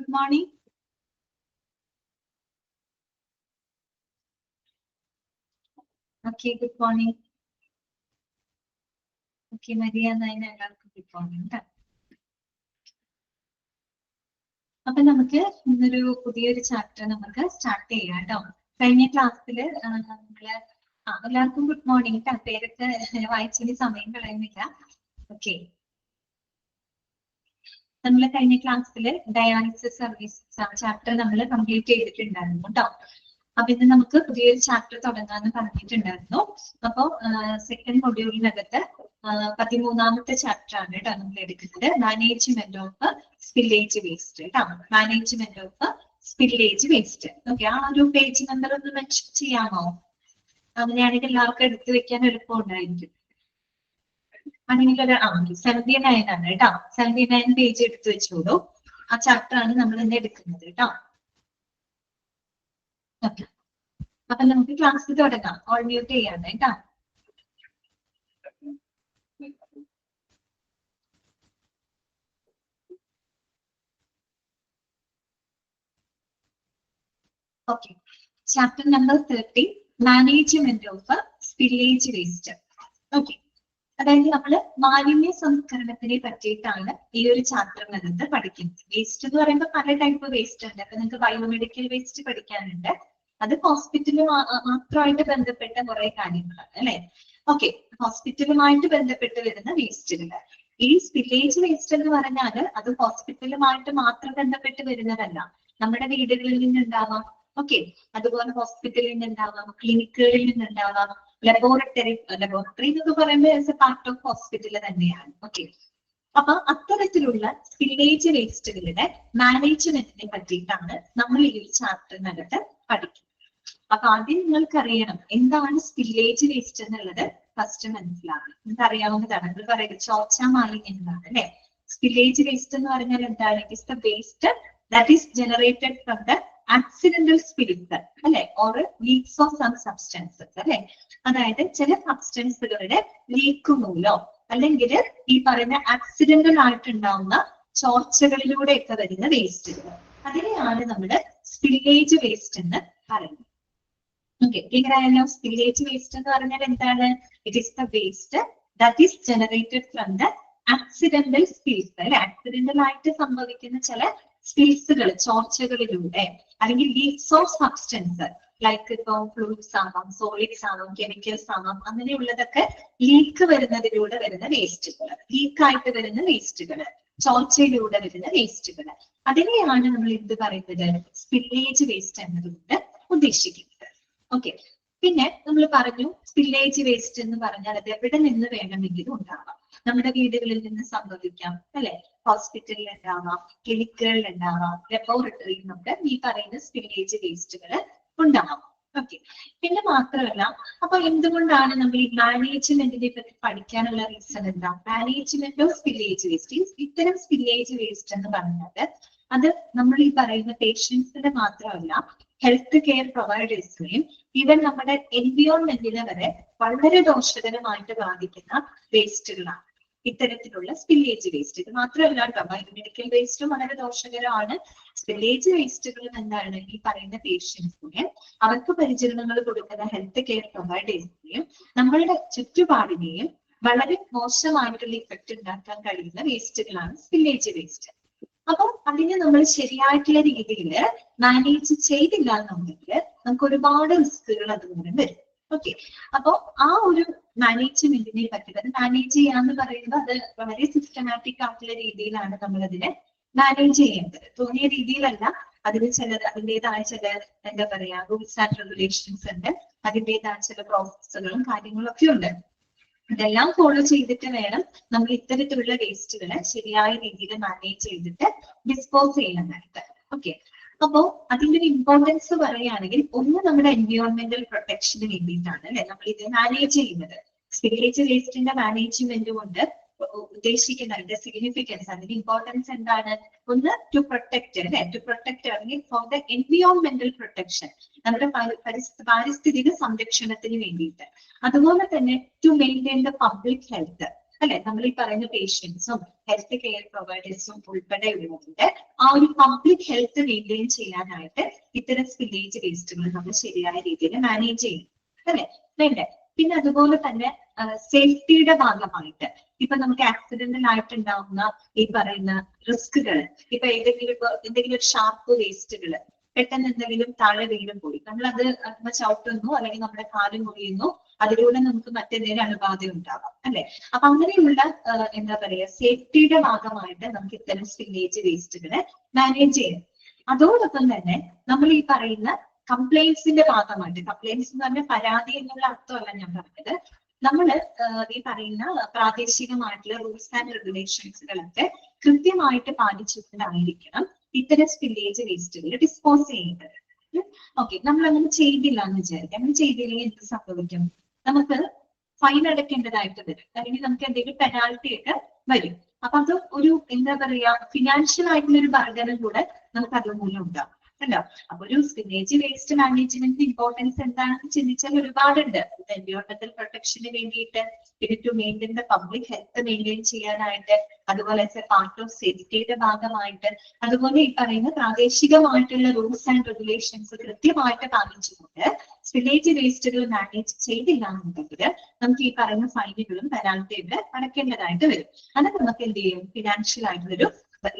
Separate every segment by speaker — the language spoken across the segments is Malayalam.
Speaker 1: good morning. Okay, good morning. Okay, Maria, Naina, എല്ലാവർക്കും good morning. അപ്പൊ നമുക്ക് ഇന്നൊരു പുതിയൊരു ചാപ്റ്റർ നമുക്ക് സ്റ്റാർട്ട് ചെയ്യാം കേട്ടോ. കഴിഞ്ഞ ക്ലാസ്സില് നമ്മള് എല്ലാവർക്കും ഗുഡ് മോർണിംഗ്. പേരൊക്കെ വായിച്ചതിന് സമയം കളയുന്നില്ല. ഓക്കെ, നമ്മൾ കഴിഞ്ഞ ക്ലാസ്സിൽ ഡയാലിസിസ് സർവീസ് ചാപ്റ്റർ നമ്മൾ കംപ്ലീറ്റ് ചെയ്തിട്ടുണ്ടായിരുന്നു കേട്ടോ. അപ്പൊ ഇന്ന് നമുക്ക് പുതിയൊരു ചാപ്റ്റർ തുടങ്ങാന്ന് പറഞ്ഞിട്ടുണ്ടായിരുന്നു. അപ്പോ സെക്കൻഡ് മൊഡ്യൂളിനകത്ത് 13ാമത്തെ ചാപ്റ്റർ ആണ് കേട്ടോ നമ്മൾ എടുക്കുന്നത്. മാനേജ്മെന്റ് ഓഫ് സ്പില്ലേജ് വേസ്റ്റ് കേട്ടോ. Management of spillage waste. Okay, ആ ഒരു പേജ് നമ്പർ ഒന്ന് മെൻഷൻ ചെയ്യാമോ? അങ്ങനെയാണെങ്കിൽ എല്ലാവർക്കും എടുത്തു വെക്കാൻ എളുപ്പം ഉണ്ടായിരിക്കും. അല്ലെങ്കിൽ 79 ആണ് കേട്ടോ. 79 പേജ് എടുത്തു വെച്ചോളൂ. ആ ചാപ്റ്റർ ആണ് നമ്മൾ ഇന്ന് എടുക്കുന്നത് കേട്ടോ. ഓക്കെ, അപ്പൊ നമുക്ക് ക്ലാസ് തുടങ്ങാം. ഓൾ മ്യൂട്ട് ചെയ്യാണ് കേട്ടോ. Okay, chapter number 30, management of spillage waste. Okay, അതായത് നമ്മള് മാലിന്യ സംസ്കരണത്തിനെ പറ്റിയിട്ടാണ് ഈ ഒരു ചാപ്റ്ററിനകത്ത് പഠിക്കുന്നത്. വേസ്റ്റ് എന്ന് പറയുമ്പോൾ പല ടൈപ്പ് വേസ്റ്റ് ഉണ്ട്. അപ്പൊ നിങ്ങൾക്ക് ബയോമെഡിക്കൽ വേസ്റ്റ് പഠിക്കാനുണ്ട്. അത് ഹോസ്പിറ്റലും മാത്രമായിട്ട് ബന്ധപ്പെട്ട കുറെ കാര്യങ്ങളാണ് അല്ലെ. ഓക്കെ, ഹോസ്പിറ്റലുമായിട്ട് ബന്ധപ്പെട്ട് വരുന്ന വേസ്റ്റുകൾ. ഈ സ്പില്ലേജ് വേസ്റ്റ് എന്ന് പറഞ്ഞാൽ അത് ഹോസ്പിറ്റലുമായിട്ട് മാത്രം ബന്ധപ്പെട്ട് വരുന്നതല്ല. നമ്മുടെ വീടുകളിൽ നിന്നുണ്ടാവാം. ഓക്കെ, അതുപോലെ ഹോസ്പിറ്റലിൽ നിന്നുണ്ടാവാം, ക്ലിനിക്കുകളിൽ നിന്നുണ്ടാവാം, ലബോറട്ടറി എന്നൊക്കെ പറയുമ്പോൾ പാർട്ട് ഓഫ് ഹോസ്പിറ്റൽ തന്നെയാണ്. ഓക്കെ, അപ്പൊ അത്തരത്തിലുള്ള സ്പില്ലേജ് വേസ്റ്റുകളുടെ മാനേജ്മെന്റിനെ പറ്റിയിട്ടാണ് നമ്മൾ ഈ ഒരു ചാപ്റ്ററിനകത്ത് പഠിക്കുന്നത്. അപ്പൊ ആദ്യം നിങ്ങൾക്കറിയണം എന്താണ് സ്പില്ലേജ് വേസ്റ്റ് എന്നുള്ളത് ഫസ്റ്റ് മനസ്സിലാക്കണം. നിങ്ങൾക്ക് അറിയാവുന്നതാണ്. നമ്മൾ പറയുന്നത് ചോർച്ച മാലിന്യം എന്നാണ് അല്ലെ. സ്പില്ലേജ് വേസ്റ്റ് എന്ന് പറഞ്ഞാൽ എന്താണ്? It is the waste that is generated from the accidental spirit അല്ലെ, or leaks of some substances അല്ലെ. അതായത് ചില സബ്സ്റ്റൻസുകളുടെ ലീക്ക് മൂലം അല്ലെങ്കിൽ ഈ പറയുന്ന ആക്സിഡന്റൽ ആയിട്ടുണ്ടാവുന്ന ചോർച്ചകളിലൂടെയൊക്കെ വരുന്ന വേസ്റ്റുകൾ, അതിനെയാണ് നമ്മുടെ സ്പില്ലേജ് വേസ്റ്റ് എന്ന് പറയുന്നത്. ഓക്കെ, ക്ലിയർ ആയല്ലോ? സ്പില്ലേജ് വേസ്റ്റ് എന്ന് പറഞ്ഞാൽ എന്താണ്? It is the waste that is generated from the accidental spills അല്ലെ. ആക്സിഡന്റൽ ആയിട്ട് സംഭവിക്കുന്ന ചില സ്പിൽസുകൾ, ചോർച്ചകളിലൂടെ, അല്ലെങ്കിൽ ലീക്സ് ഓഫ് സബ്സ്റ്റൻസ് ലൈക്ക് ഇപ്പൊ ഫ്ലൂയിഡ്സ് ആവാം, സോളിഡ്സ് ആവാം, കെമിക്കൽസ് ആവാം, അങ്ങനെയുള്ളതൊക്കെ ലീക്ക് വരുന്നതിലൂടെ വരുന്ന വേസ്റ്റുകൾ, ലീക്കായിട്ട് വരുന്ന വേസ്റ്റുകൾ, ചോർച്ചയിലൂടെ വരുന്ന വേസ്റ്റുകൾ, അതിനെയാണ് നമ്മൾ എന്ത് പറയുന്നത്? സ്പില്ലേജ് വേസ്റ്റ് എന്നതുകൊണ്ട് ഉദ്ദേശിക്കുന്നത്. ഓക്കെ, പിന്നെ നമ്മൾ പറഞ്ഞു സ്പില്ലേജ് വേസ്റ്റ് എന്ന് പറഞ്ഞാൽ അത് എവിടെ നിന്ന് വേണമെങ്കിലും ഉണ്ടാവാം. നമ്മുടെ വീടുകളിൽ നിന്ന് സംഭവിക്കാം അല്ലെ, ഹോസ്പിറ്റലിൽ ഉണ്ടാവാം, ക്ലിനിക്കുകളിൽ ഉണ്ടാവാം, ലബോറട്ടറിയിൽ നമുക്ക് ഈ പറയുന്ന സ്പില്ലേജ് വേസ്റ്റുകൾ ഉണ്ടാവാം. ഓക്കെ, പിന്നെ മാത്രമല്ല, അപ്പൊ എന്തുകൊണ്ടാണ് നമ്മൾ ഈ മാനേജ്മെന്റിനെ പറ്റി പഠിക്കാനുള്ള റീസൺ എന്താ? മാനേജ്മെന്റ് ഓഫ് സ്പില്ലേജ് വേസ്റ്റ്, ഇത്തരം സ്പില്ലേജ് വേസ്റ്റ് എന്ന് പറഞ്ഞാൽ അത് നമ്മൾ ഈ പറയുന്ന പേഷ്യൻസിന് മാത്രമല്ല, ഹെൽത്ത് കെയർ പ്രൊവൈഡേഴ്സിനെയും ഈവൻ നമ്മുടെ എൻവിയോൺമെന്റിനെ വരെ വളരെ ദോഷകരമായിട്ട് ബാധിക്കുന്ന വേസ്റ്റുകളാണ് ഇത്തരത്തിലുള്ള സ്പില്ലേജ് വേസ്റ്റ്. ഇത് മാത്രമല്ല കേട്ടോ, ബയോമെഡിക്കൽ വേസ്റ്റും വളരെ ദോഷകരമാണ്. സ്പില്ലേജ് വേസ്റ്റുകൾ എന്താണ്? ഈ പറയുന്ന പേഷ്യൻസിനെ, അവർക്ക് പരിചരണങ്ങൾ കൊടുക്കുന്ന ഹെൽത്ത് കെയർ പ്രൊവൈഡേഴ്സിനെയും നമ്മളുടെ ചുറ്റുപാടിനെയും വളരെ മോശമായിട്ടുള്ള ഇഫക്റ്റ് ഉണ്ടാക്കാൻ കഴിയുന്ന വേസ്റ്റുകളാണ് സ്പില്ലേജ് വേസ്റ്റ്. അപ്പൊ അതിനെ നമ്മൾ ശരിയായിട്ടുള്ള രീതിയിൽ മാനേജ് ചെയ്തില്ല എന്നുണ്ടെങ്കിൽ നമുക്ക് ഒരുപാട് റിസ്കുകൾ അതുമൂലം വരും. ഓക്കെ, അപ്പൊ ആ ഒരു മാനേജ്മെന്റിനെ പറ്റി, അത് മാനേജ് ചെയ്യാന്ന് പറയുമ്പോൾ അത് വളരെ സിസ്റ്റമാറ്റിക് ആയിട്ടുള്ള രീതിയിലാണ് നമ്മൾ അതിനെ മാനേജ് ചെയ്യേണ്ടത്. തോന്നിയ രീതിയിലല്ല. അതിന് അതിൻ്റെതായ ചില എന്താ പറയാ റൂൾസ് ആൻഡ് റെഗുലേഷൻസ് ഉണ്ട്. അതിൻ്റെതായ ചില പ്രോസസ്സുകളും കാര്യങ്ങളും ഒക്കെ ഉണ്ട്. ഇതെല്ലാം ഫോളോ ചെയ്തിട്ട് വേണം നമ്മൾ ഇത്തരത്തിലുള്ള വേസ്റ്റുകളെ ശരിയായ രീതിയിൽ മാനേജ് ചെയ്തിട്ട് ഡിസ്പോസ് ചെയ്യാനായിട്ട്. ഓക്കെ, അപ്പോ അതിന്റെ ഒരു ഇമ്പോർട്ടൻസ് പറയുകയാണെങ്കിൽ, ഒന്ന് നമ്മുടെ എൻവയോൺമെന്റൽ പ്രൊട്ടക്ഷന് വേണ്ടിയിട്ടാണ് അല്ലെ നമ്മൾ ഇത് മാനേജ് ചെയ്യുന്നത്. സ്പില്ലേജ് വേസ്റ്റിന്റെ മാനേജ്മെന്റ് കൊണ്ട് ഉദ്ദേശിക്കുന്നതിന്റെ സിഗ്നിഫിക്കൻസ്, അതിന്റെ ഇമ്പോർട്ടൻസ് എന്താണ്? ഒന്ന് ടു പ്രൊട്ടക്ട് അല്ലെ, ടു പ്രൊട്ടക്ട് അല്ലെങ്കിൽ ഫോർ ദ എൻവയോൺമെന്റൽ പ്രൊട്ടക്ഷൻ, നമ്മുടെ പാരിസ്ഥിതിക സംരക്ഷണത്തിന് വേണ്ടിയിട്ട്. അതുപോലെ തന്നെ to maintain the public health, അല്ലെ, നമ്മൾ ഈ പറയുന്ന പേഷ്യൻസും ഹെൽത്ത് കെയർ പ്രൊവൈഡേഴ്സും ഉൾപ്പെടെയുള്ളവരുടെ ആ ഒരു പബ്ലിക് ഹെൽത്ത് മെയിൻറ്റെയിൻ ചെയ്യാനായിട്ട് ഇത്തരം സ്പില്ലേജ് വേസ്റ്റുകൾ നമ്മൾ ശരിയായ രീതിയിൽ മാനേജ് ചെയ്യും, അല്ലെ വേണ്ടേ. പിന്നെ അതുപോലെ തന്നെ സേഫ്റ്റിയുടെ ഭാഗമായിട്ട് ഇപ്പൊ നമുക്ക് ആക്സിഡന്റൽ ആയിട്ടുണ്ടാവുന്ന ഈ പറയുന്ന റിസ്കുകൾ, ഇപ്പൊ എന്തെങ്കിലും ഒരു ഷാർപ്പ് വേസ്റ്റുകൾ പെട്ടെന്ന് എന്തെങ്കിലും താഴെ വീഴും പോയി നമ്മളത് ചവിട്ടുന്നു അല്ലെങ്കിൽ നമ്മുടെ കാല് മുറിയുന്നു, അതിലൂടെ നമുക്ക് മറ്റെന്തെങ്കിലും അണുബാധ ഉണ്ടാവാം, അല്ലെ. അപ്പൊ അങ്ങനെയുള്ള എന്താ പറയാ സേഫ്റ്റിയുടെ ഭാഗമായിട്ട് നമുക്ക് ഇത്തരം സ്പില്ലേജ് വേസ്റ്റുകളെ മാനേജ് ചെയ്യാം. അതോടൊപ്പം തന്നെ നമ്മൾ ഈ പറയുന്ന കംപ്ലൈൻസിന്റെ ഭാഗമായിട്ട്, കംപ്ലൈൻസ് എന്ന് പറഞ്ഞാൽ പരാതി എന്നുള്ള അർത്ഥമല്ല ഞാൻ പറഞ്ഞത്, നമ്മള് ഈ പറയുന്ന പ്രാദേശികമായിട്ടുള്ള റൂൾസ് ആൻഡ് റെഗുലേഷൻസുകളൊക്കെ കൃത്യമായിട്ട് പാലിച്ചുകൊണ്ടായിരിക്കണം ഇത്തരം സ്പില്ലേജ് വേസ്റ്റുകൾ ഡിസ്പോസ് ചെയ്യേണ്ടത്. ഓക്കെ, നമ്മൾ അങ്ങനെ ചെയ്തില്ല എന്ന് വിചാരിക്കാം. അങ്ങനെ ചെയ്തില്ലെങ്കിൽ എന്ത് സംഭവിക്കും? നമുക്ക് ഫൈൻ അടയ്ക്കേണ്ടതായിട്ട് വരും, അല്ലെങ്കിൽ നമുക്ക് എന്തെങ്കിലും പെനാൽറ്റി ഒക്കെ വരും. അപ്പൊ അത് ഒരു എന്താ പറയാ ഫിനാൻഷ്യൽ ആയിട്ടുള്ള ഒരു ബർഡനും കൂടെ നമുക്ക് അതുമൂലം ഉണ്ടാവും, അല്ലോ. അപ്പൊ ഒരു സ്പില്ലേജ് വേസ്റ്റ് മാനേജ്മെന്റ് ഇമ്പോർട്ടൻസ് എന്താണെന്ന് ചിന്തിച്ചാൽ ഒരുപാടുണ്ട്. എൻവയോൺമെന്റൽ പ്രൊട്ടക്ഷന് വേണ്ടിയിട്ട്, പിന്നെ to maintain the public health maintain ചെയ്യാനായിട്ട്, അതുപോലെ പാർട്ട് ഓഫ് സേഫ്റ്റിയുടെ ഭാഗമായിട്ട്, അതുപോലെ ഈ പറയുന്ന പ്രാദേശികമായിട്ടുള്ള റൂൾസ് ആൻഡ് റെഗുലേഷൻസ് കൃത്യമായിട്ട് പാലിച്ചുകൊണ്ട് സ്പില്ലേജ് വേസ്റ്റുകൾ മാനേജ് ചെയ്തില്ല എന്നുണ്ടെങ്കിൽ നമുക്ക് ഈ പറയുന്ന ഫൈനുകളും പെനാൽറ്റിയും അടയ്ക്കേണ്ടതായിട്ട് വരും. അത് നമുക്ക് എന്ത് ചെയ്യും? ഫിനാൻഷ്യൽ ആയിട്ടുള്ളൊരു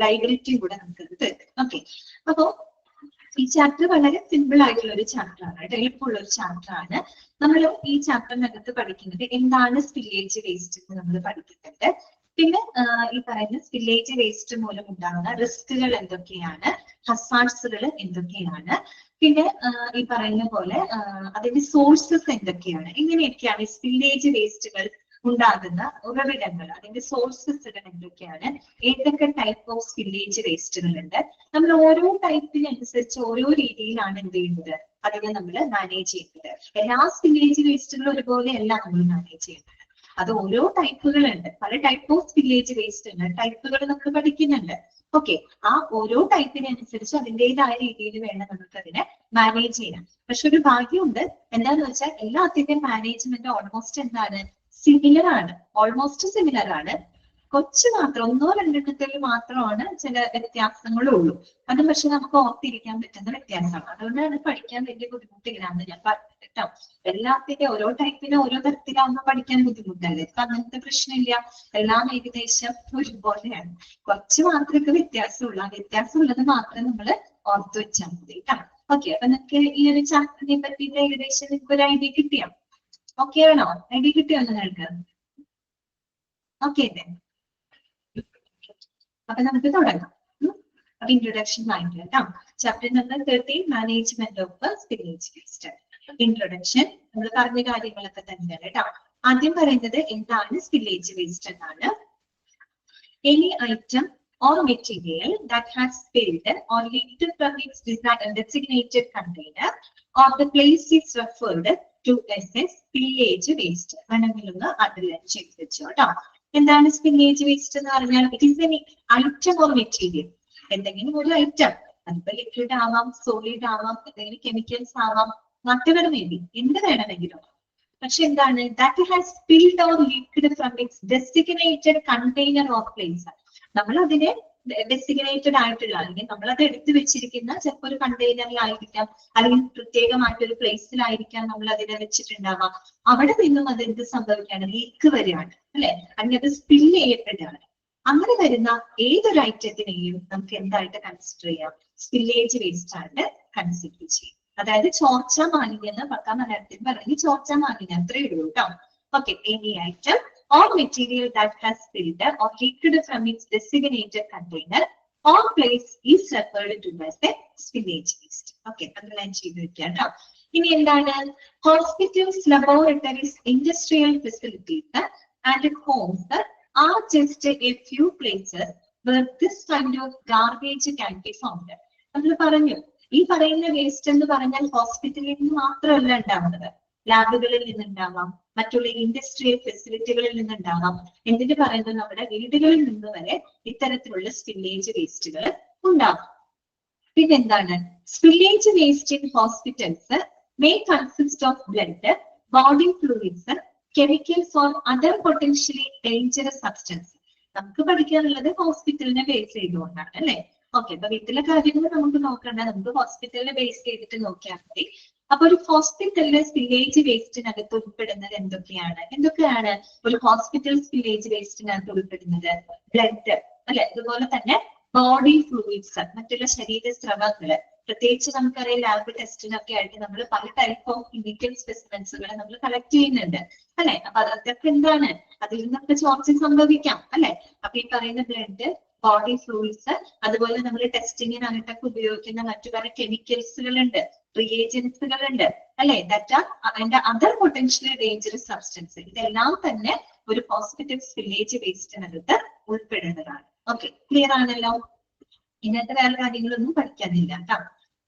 Speaker 1: ലൈബിലിറ്റിയും കൂടെ നമുക്ക് തരും. ഓക്കെ, അപ്പോ ഈ ചാപ്റ്റർ വളരെ സിമ്പിൾ ആയിട്ടുള്ള ഒരു ചാപ്റ്റർ ആണ്, എളുപ്പമുള്ള ഒരു ചാപ്റ്റർ ആണ്. നമ്മൾ ഈ ചാപ്റ്ററിനകത്ത് പഠിക്കുന്നത് എന്താണ് സ്പില്ലേജ് വേസ്റ്റ് എന്ന് നമ്മൾ പഠിക്കുന്നുണ്ട്. പിന്നെ ഈ പറയുന്ന സ്പില്ലേജ് വേസ്റ്റ് മൂലം ഉണ്ടാകുന്ന റിസ്കുകൾ എന്തൊക്കെയാണ്, ഹസാർഡ്സുകൾ എന്തൊക്കെയാണ്, പിന്നെ ഈ പറയുന്ന പോലെ അതിന്റെ സോഴ്സസ് എന്തൊക്കെയാണ്, ഇങ്ങനെയൊക്കെയാണ് സ്പില്ലേജ് വേസ്റ്റുകൾ ഉണ്ടാകുന്ന ഉറവിടങ്ങൾ, അതിന്റെ സോഴ്സസുകൾ എന്തൊക്കെയാണ്, ഏതൊക്കെ ടൈപ്പ് ഓഫ് സ്പില്ലേജ് വേസ്റ്റുകൾ ഉണ്ട്, നമ്മൾ ഓരോ ടൈപ്പിനനുസരിച്ച് ഓരോ രീതിയിലാണ് എന്ത് ചെയ്യുന്നത് അതിനെ നമ്മൾ മാനേജ് ചെയ്യുന്നത്. എല്ലാ സ്പില്ലേജ് വേസ്റ്റുകളും ഒരുപോലെയല്ല നമ്മൾ മാനേജ് ചെയ്യുന്നത്. അത് ഓരോ ടൈപ്പുകളുണ്ട്, പല ടൈപ്പ് ഓഫ് സ്പില്ലേജ് വേസ്റ്റ് ഉണ്ട്, ടൈപ്പുകൾ നമ്മൾ പഠിക്കുന്നുണ്ട്. ഓക്കെ, ആ ഓരോ ടൈപ്പിനനുസരിച്ച് അതിൻ്റെതായ രീതിയിൽ വേണം നമുക്ക് അതിനെ മാനേജ് ചെയ്യാൻ. പക്ഷെ ഒരു ഭാഗ്യമുണ്ട്, എന്താന്ന് വെച്ചാൽ എല്ലാത്തിന്റെയും മാനേജ്മെന്റ് ഓൾമോസ്റ്റ് എന്താണ് സിമിലർ ആണ്, ഓൾമോസ്റ്റ് സിമിലർ ആണ്. കൊച്ചു മാത്രം ഒന്നോ രണ്ടെണ്ണത്തിൽ മാത്രമാണ് ചില വ്യത്യാസങ്ങളുള്ളൂ. അത് പക്ഷെ നമുക്ക് ഓർത്തിരിക്കാൻ പറ്റുന്ന വ്യത്യാസമാണ്. അതുകൊണ്ടാണ് പഠിക്കാൻ വലിയ ബുദ്ധിമുട്ടില്ലാന്ന് ഞാൻ പറഞ്ഞത് കേട്ടോ. എല്ലാത്തിന്റെ ഓരോ ടൈപ്പിനും ഓരോ തരത്തിലാവുമ്പോ പഠിക്കാൻ ബുദ്ധിമുട്ടല്ലേ? ഇപ്പൊ അങ്ങനത്തെ പ്രശ്നമില്ല, എല്ലാം ഏകദേശം ഒരുപോലെയാണ്. കുറച്ച് മാത്രമൊക്കെ വ്യത്യാസമുള്ളൂ, ആ വ്യത്യാസമുള്ളത് മാത്രം നമ്മൾ ഓർത്തു വെച്ചാൽ മതി കേട്ടോ. ഓക്കെ, അപ്പൊ നിങ്ങൾക്ക് ഈ ഒരു ചാപ്റ്ററിനെ പറ്റിയിട്ട് ഏകദേശം നിങ്ങൾക്ക് ഒരു ഐഡിയ കിട്ടിയോ? ഓക്കെ ആണോ? ഐഡിയ കിട്ടിയോ നിങ്ങൾക്ക്? ഓക്കെ അല്ലേ? അപ്പൊ നമുക്ക് തുടങ്ങാം. അപ്പൊ ഇൻട്രൊഡക്ഷൻ ആയിട്ട് കേട്ടോ. Chapter number 13 management of spillage waste. Introduction നമ്മൾ പറഞ്ഞ കാര്യങ്ങളൊക്കെ തന്നെയാണ് കേട്ടോ. ആദ്യം പറയുന്നത് എന്താണ് സ്പില്ലേജ് വേസ്റ്റ് എന്നാണ്. Any item or material that has spilled or leaked from its designated container or the place is referred to as a spillage waste. വേണമെങ്കിലൊന്ന് അണ്ടർലൈൻ ചെയ്ത് വെച്ചോ കേട്ടോ. എന്താണ് സ്പില്ലേജ് വേസ്റ്റ് എന്ന് പറഞ്ഞാൽ? It is an item or material, എന്തെങ്കിലും ഒരു ഐറ്റം, അതിപ്പോ ലിക്വിഡ് ആവാം, സോളിഡ് ആവാം, എന്തെങ്കിലും കെമിക്കൽസ് ആവാം, മറ്റവർ മേബി എന്ത് വേണമെങ്കിലും. പക്ഷെ എന്താണ്? That has spilled or leaked from it's designated container or place. നമ്മൾ അതിനെ ഡെസിഗ്നേറ്റഡ് ആയിട്ടുള്ള, അല്ലെങ്കിൽ നമ്മൾ അത് എടുത്തു വെച്ചിരിക്കുന്ന ചിലപ്പോൾ ഒരു കണ്ടെയ്നറിലായിരിക്കാം, അല്ലെങ്കിൽ പ്രത്യേകമായിട്ടൊരു പ്ലേസിലായിരിക്കാം നമ്മൾ അതിനെ വെച്ചിട്ടുണ്ടാവാം. അവിടെ നിന്നും അത് എന്ത് സംഭവിക്കുകയാണ്? ലീക്ക് വരികയാണ്, അല്ലെ? അല്ലെങ്കിൽ അത് സ്പിൽ ചെയ്യപ്പെടുകയാണ്. അങ്ങനെ വരുന്ന ഏതൊരു ഐറ്റത്തിനെയും നമുക്ക് എന്തായിട്ട് കൺസിഡർ ചെയ്യാം? സ്പില്ലേജ് വേസ്റ്റ് ആയിട്ട് കൺസിഡർ ചെയ്യും. അതായത് ചോർച്ച മാലിന്യം എന്ന് പക്കാ മലയാളത്തിൽ പറഞ്ഞ് ചോർച്ച മാലിന്യം അത്രയേ ഉള്ളൂ കേട്ടോ. Okay, any item or material that has spilled or leaked from its designated container or place is referred to as a spillage waste. Okay, underline ചെയ്ത് വെക്കാം കേട്ടോ. ഇനി എന്താണ്? Hospitals, laboratories, industrial facilities and homes are just a few places where this kind of garbage can be found. നമ്മൾ പറഞ്ഞു, ഈ പറയുന്ന വേസ്റ്റ് എന്ന് പറഞ്ഞാൽ ഹോസ്പിറ്റലിൽ നിന്ന് മാത്രമല്ല ഉണ്ടാവുന്നത്, ലാബുകളിൽ നിന്നുണ്ടാവാം, മറ്റുള്ള ഇൻഡസ്ട്രിയൽ ഫെസിലിറ്റികളിൽ നിന്നുണ്ടാവാം, എന്തിന് പറയുന്നത് നമ്മുടെ വീടുകളിൽ നിന്ന് വരെ ഇത്തരത്തിലുള്ള സ്പില്ലേജ് വേസ്റ്റുകൾ ഉണ്ടാവും. പിന്നെന്താണ്? Spillage waste in hospitals may consist of blood, body fluids, chemicals or other potentially dangerous substance. നമുക്ക് പഠിക്കാനുള്ളത് ഹോസ്പിറ്റലിനെ ബേസ് ചെയ്തുകൊണ്ടാണ് അല്ലെ. ഓക്കെ, അപ്പൊ വീട്ടിലെ കാര്യങ്ങൾ നമുക്ക് നോക്കണ്ട, നമുക്ക് ഹോസ്പിറ്റലിനെ ബേസ് ചെയ്തിട്ട് നോക്കിയാൽ മതി. അപ്പൊ ഒരു ഹോസ്പിറ്റലിലെ സ്പില്ലേജ് വേസ്റ്റിനകത്ത് ഉൾപ്പെടുന്നത് എന്തൊക്കെയാണ് ഒരു ഹോസ്പിറ്റൽ സ്പില്ലേജ് വേസ്റ്റിനകത്ത് ഉൾപ്പെടുന്നത്? ബ്ലഡ് അല്ലെ, അതുപോലെ തന്നെ ബോഡി ഫ്ലൂയിഡ്സ്, മറ്റുള്ള ശരീര സ്രവങ്ങള്. പ്രത്യേകിച്ച് നമുക്കറിയാം ലാബ് ടെസ്റ്റിനൊക്കെ ആയിട്ട് നമ്മൾ പല ടൈപ്പ് ഓഫ് കെമിക്കൽ സ്പെസിമെൻസുകൾ നമ്മൾ കളക്ട് ചെയ്യുന്നുണ്ട് അല്ലെ. അപ്പൊ അതൊക്കെ എന്താണ്, അതിൽ നിന്നൊക്കെ ചോർച്ച സംഭവിക്കാം അല്ലെ. അപ്പൊ ഈ പറയുന്ന ബ്ലഡ്, ബോഡി ഫ്ലൂയിഡ്സ്, അതുപോലെ നമ്മൾ ടെസ്റ്റിങ്ങിനായിട്ടൊക്കെ ഉപയോഗിക്കുന്ന മറ്റു പല കെമിക്കൽസുകളുണ്ട്, റിയേജൻസുകളുണ്ട് അല്ലെ. That and other potentially dangerous substance. ഇതെല്ലാം തന്നെ ഒരു ഹോസ്പിറ്റൽ സ്പില്ലേജ് വേസ്റ്റിനകത്ത് ഉൾപ്പെടുന്നതാണ്. ഓക്കെ, ക്ലിയർ ആണല്ലോ. ഇന്നത്തെ വേറെ കാര്യങ്ങളൊന്നും പഠിക്കാനില്ല കേട്ടോ.